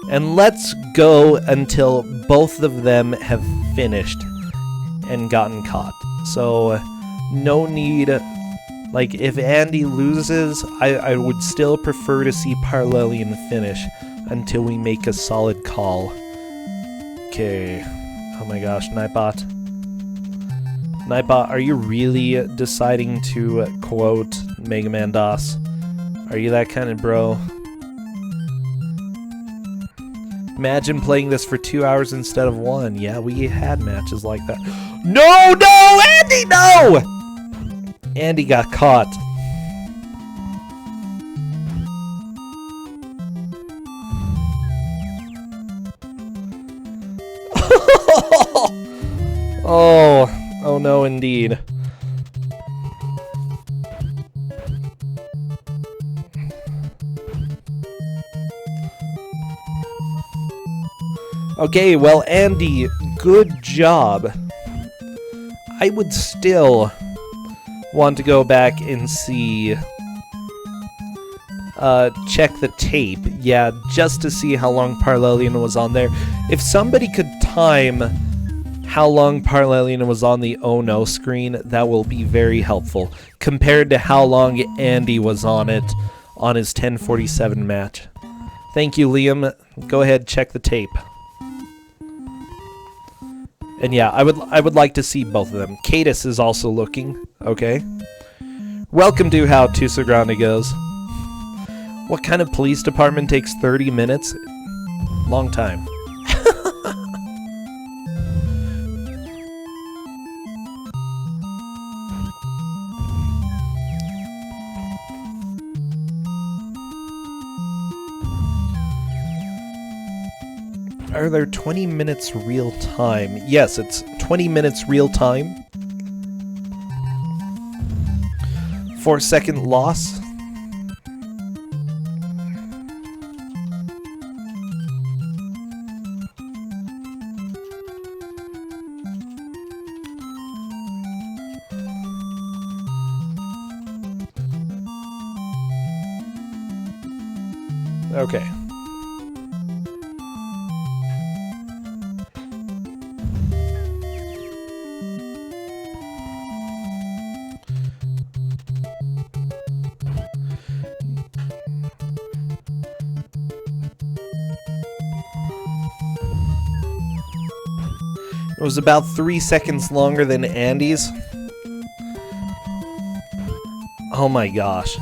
And let's go until both of them have finished and gotten caught. So, no need... Like, if Andy loses, I would still prefer to see Parlelian finish until we make a solid call. Okay. Oh my gosh, Nightbot. Nightbot, are you really deciding to quote Mega Man DOS? Are you that kind of bro? Imagine playing this for 2 hours instead of 1. Yeah, we had matches like that. No, Andy, no! Andy got caught. Oh no, indeed. Okay, well, Andy, good job. I would still want to go back and see, check the tape. Yeah, just to see how long Parlelian was on there. If somebody could time how long Parlelian was on the oh no screen, that will be very helpful, compared to how long Andy was on it on his 1047 match. Thank you, Liam. Go ahead, check the tape. And yeah, I would like to see both of them. Cadis is also looking. Okay. Welcome to how Twosogrande goes. What kind of police department takes 30 minutes? Long time. Are there 20 minutes real time? Yes, it's 20 minutes real time. 4-second loss. Okay. It was about 3 seconds longer than Andy's. Oh my gosh.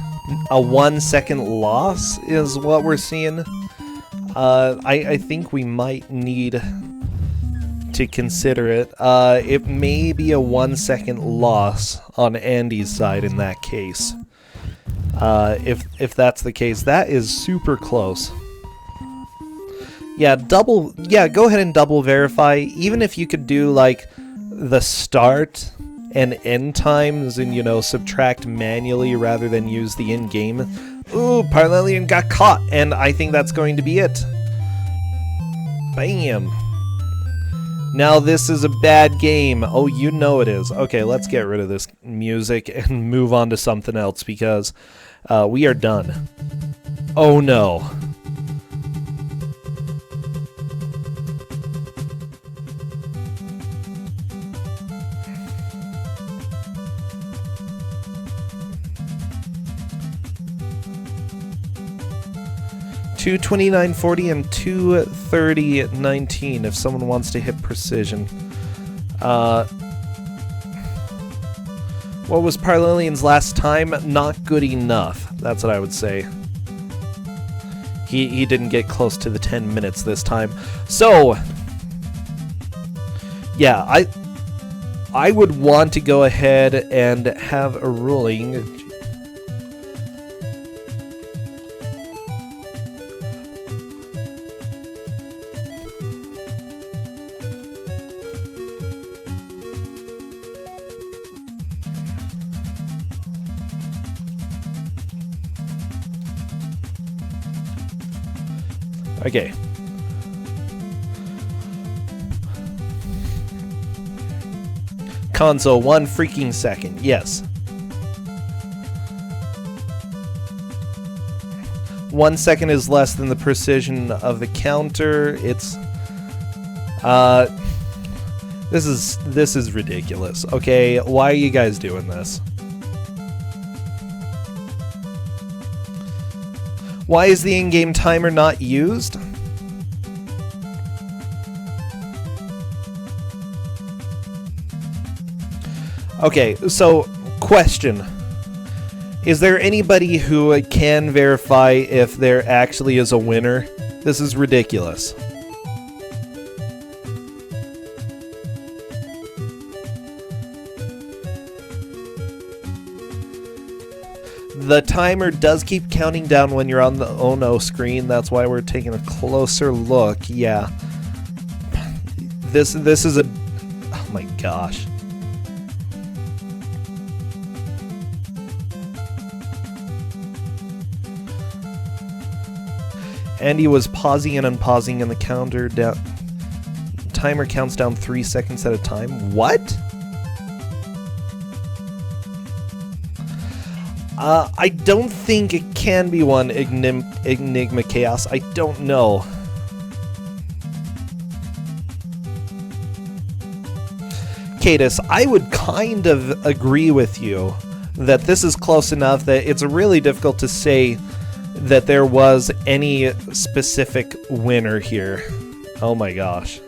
A 1 second loss is what we're seeing. I think we might need to consider it. It may be a 1 second loss on Andy's side in that case. If that's the case, that is super close. Yeah, go ahead and double verify. Even if you could do like the start and end times and, you know, subtract manually rather than use the in-game. Ooh, Parlelian got caught, and I think that's going to be it. Bam. Now this is a bad game. Oh, you know it is. Okay, let's get rid of this music and move on to something else because we are done. Oh no. $229.40 and $230.19 if someone wants to hit precision. What was Parlelian's last time? Not good enough. That's what I would say. He didn't get close to the 10 minutes this time. So, yeah, I would want to go ahead and have a ruling. Okay. Console, 1 freaking second. Yes. 1 second is less than the precision of the counter. It's this is ridiculous. Okay, why are you guys doing this? Why is the in-game timer not used? Okay, so, question. Is there anybody who can verify if there actually is a winner? This is ridiculous. The timer does keep counting down when you're on the oh no screen. That's why we're taking a closer look. Yeah. This is a... Oh my gosh. Andy was pausing and unpausing and the counter down... Timer counts down 3 seconds at a time. What? I don't think it can be one Enigma Chaos. I don't know. Cadus, I would kind of agree with you that this is close enough that it's really difficult to say that there was any specific winner here. Oh my gosh.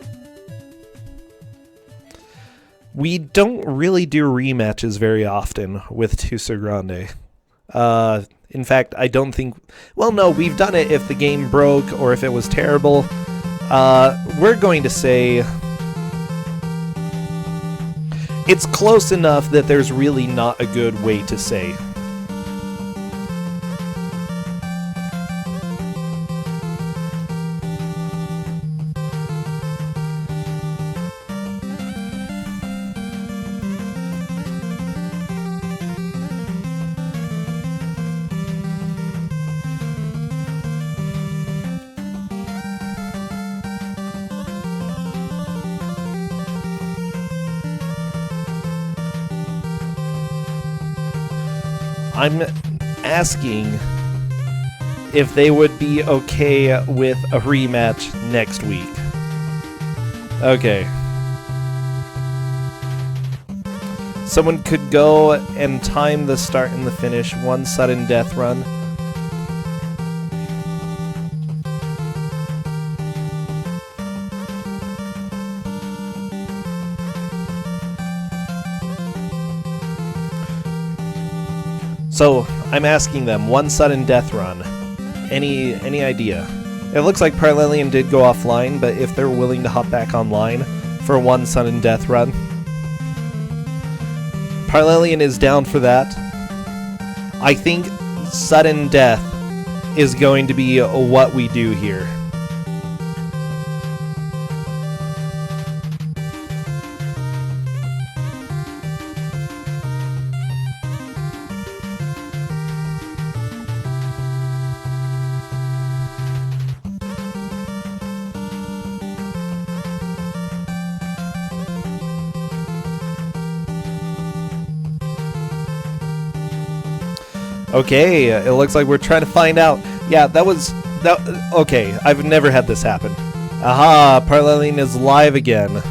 We don't really do rematches very often with Twosogrande. In fact, I don't think... Well, no, we've done it if the game broke or if it was terrible. We're going to say... It's close enough that there's really not a good way to say. I'm asking if they would be okay with a rematch next week. Okay. Someone could go and time the start and the finish, one sudden death run. So, I'm asking them, one sudden death run. Any idea? It looks like Parlelian did go offline, but if they're willing to hop back online for one sudden death run. Parlelian is down for that. I think sudden death is going to be what we do here. Okay, it looks like we're trying to find out. Yeah, okay, I've never had this happen. Aha, Parlelian is live again.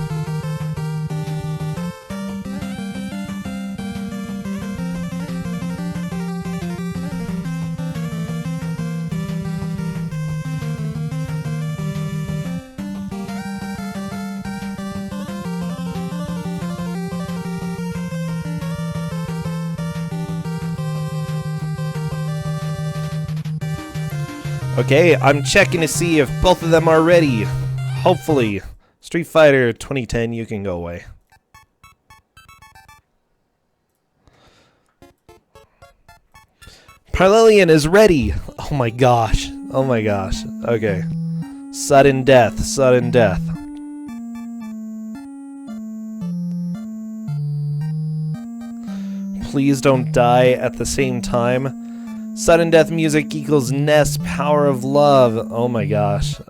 Okay, I'm checking to see if both of them are ready. Hopefully. Street Fighter 2010, you can go away. Parlelian is ready. Oh my gosh. Oh my gosh. Okay. Sudden death. Sudden death. Please don't die at the same time. Sudden death music equals Ness power of love. Oh my gosh.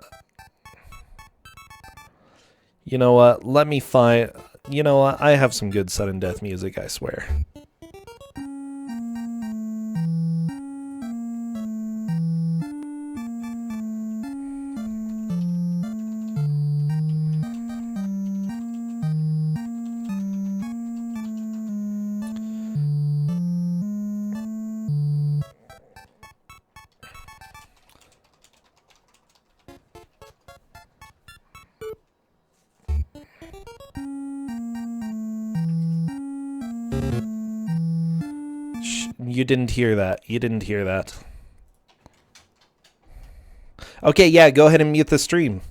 You know what? Let me find... You know what? I have some good sudden death music, I swear. You didn't hear that. You didn't hear that. Okay, yeah, go ahead and mute the stream.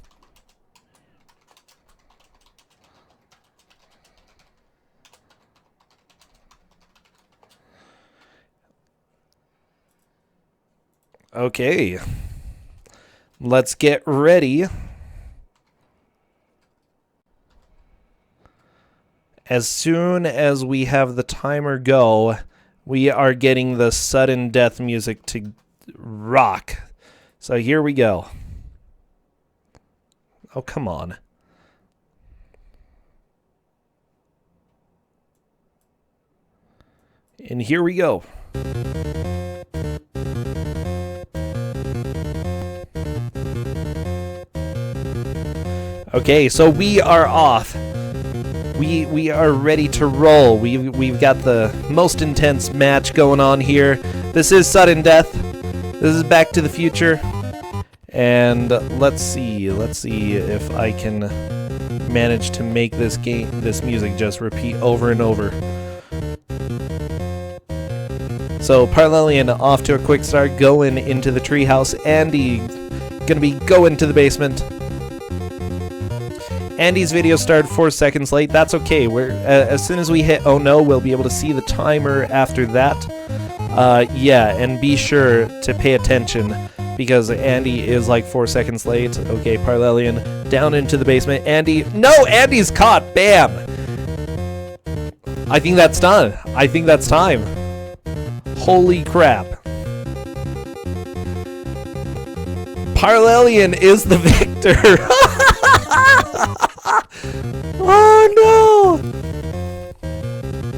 Okay. Let's get ready. As soon as we have the timer go, we are getting the sudden death music to rock. So here we go. Oh, come on. And here we go. Okay, so we are off. We are ready to roll. We've got the most intense match going on here. This is sudden death. This is Back to the Future. And let's see if I can manage to make this music just repeat over and over. So Parlelian off to a quick start, going into the treehouse. Andy gonna be going to the basement. Andy's video started 4 seconds late. That's okay. As soon as we hit oh no, we'll be able to see the timer after that. Yeah, and be sure to pay attention because Andy is like 4 seconds late. Okay, Parlelian down into the basement. Andy, no, Andy's caught. Bam. I think that's done. I think that's time. Holy crap. Parlelian is the victor. Oh no!